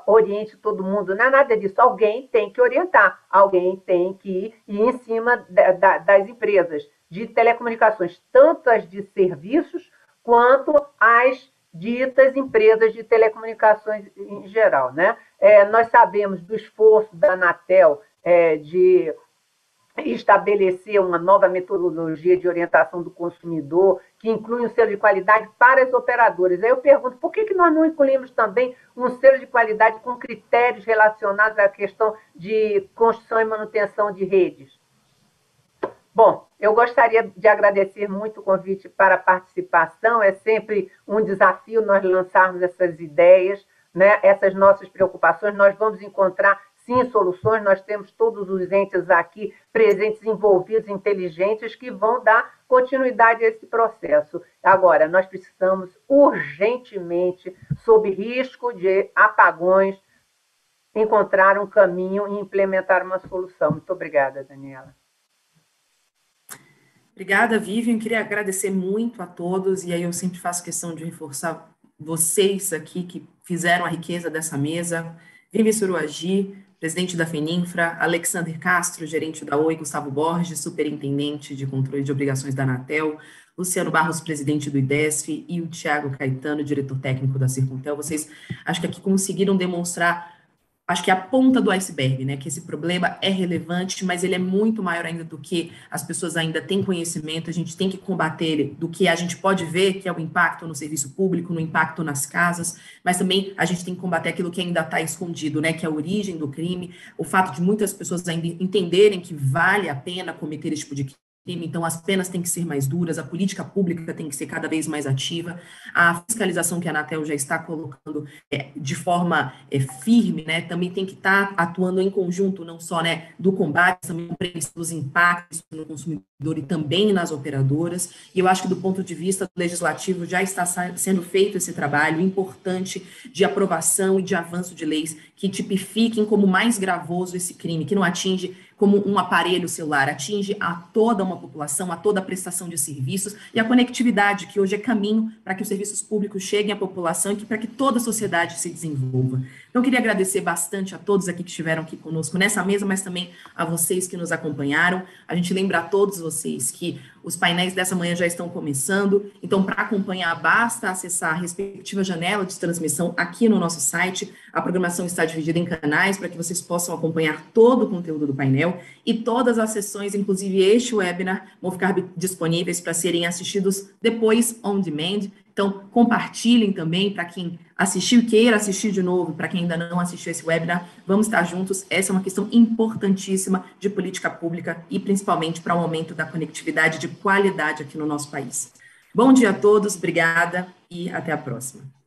Speaker 3: oriente todo mundo, não é nada disso. Alguém tem que orientar, alguém tem que ir em cima das empresas de telecomunicações, tanto as de serviços quanto as ditas empresas de telecomunicações em geral, né? Nós sabemos do esforço da Anatel de estabelecer uma nova metodologia de orientação do consumidor, que inclui um selo de qualidade para as operadoras. Aí eu pergunto, por que nós não incluímos também um selo de qualidade com critérios relacionados à questão de construção e manutenção de redes? Bom, eu gostaria de agradecer muito o convite para a participação. É sempre um desafio nós lançarmos essas ideias, né, essas nossas preocupações. Nós vamos encontrar, sim, soluções. Nós temos todos os entes aqui presentes, envolvidos, inteligentes, que vão dar continuidade a esse processo. Agora, nós precisamos urgentemente, sob risco de apagões, encontrar um caminho e implementar uma solução. Muito obrigada, Daniela.
Speaker 2: Obrigada, Vivian. Queria agradecer muito a todos, e aí eu sempre faço questão de reforçar vocês aqui que fizeram a riqueza dessa mesa. Vivi Suruagi, presidente da FENINFRA, Alexander Castro, gerente da Oi, Gustavo Borges, superintendente de controle de obrigações da Anatel, Luciano Barros, presidente do IDESF, e o Thiago Caetano, diretor técnico da Sercontel. Vocês, acho que aqui conseguiram demonstrar acho que é a ponta do iceberg, né? Que esse problema é relevante, mas ele é muito maior ainda do que as pessoas ainda têm conhecimento. A gente tem que combater ele do que a gente pode ver, que é o impacto no serviço público, no impacto nas casas, mas também a gente tem que combater aquilo que ainda está escondido, né? Que é a origem do crime, o fato de muitas pessoas ainda entenderem que vale a pena cometer esse tipo de crime. Então, as penas têm que ser mais duras, a política pública tem que ser cada vez mais ativa, a fiscalização que a Anatel já está colocando de forma firme, né, também tem que estar atuando em conjunto, não só, né, do combate, também dos impactos no consumidor e também nas operadoras, e eu acho que do ponto de vista legislativo já está sendo feito esse trabalho importante de aprovação e de avanço de leis que tipifiquem como mais gravoso esse crime, que não atinge como um aparelho celular, atinge a toda uma população, a toda a prestação de serviços e a conectividade, que hoje é caminho para que os serviços públicos cheguem à população e para que toda a sociedade se desenvolva. Então, eu queria agradecer bastante a todos aqui que estiveram aqui conosco nessa mesa, mas também a vocês que nos acompanharam. A gente lembra a todos vocês que os painéis dessa manhã já estão começando, então, para acompanhar, basta acessar a respectiva janela de transmissão aqui no nosso site. A programação está dividida em canais para que vocês possam acompanhar todo o conteúdo do painel e todas as sessões, inclusive este webinar, vão ficar disponíveis para serem assistidos depois on demand. Então, compartilhem também para quem assistiu e queira assistir de novo, para quem ainda não assistiu esse webinar, vamos estar juntos. Essa é uma questão importantíssima de política pública e principalmente para o aumento da conectividade de qualidade aqui no nosso país. Bom dia a todos, obrigada e até a próxima.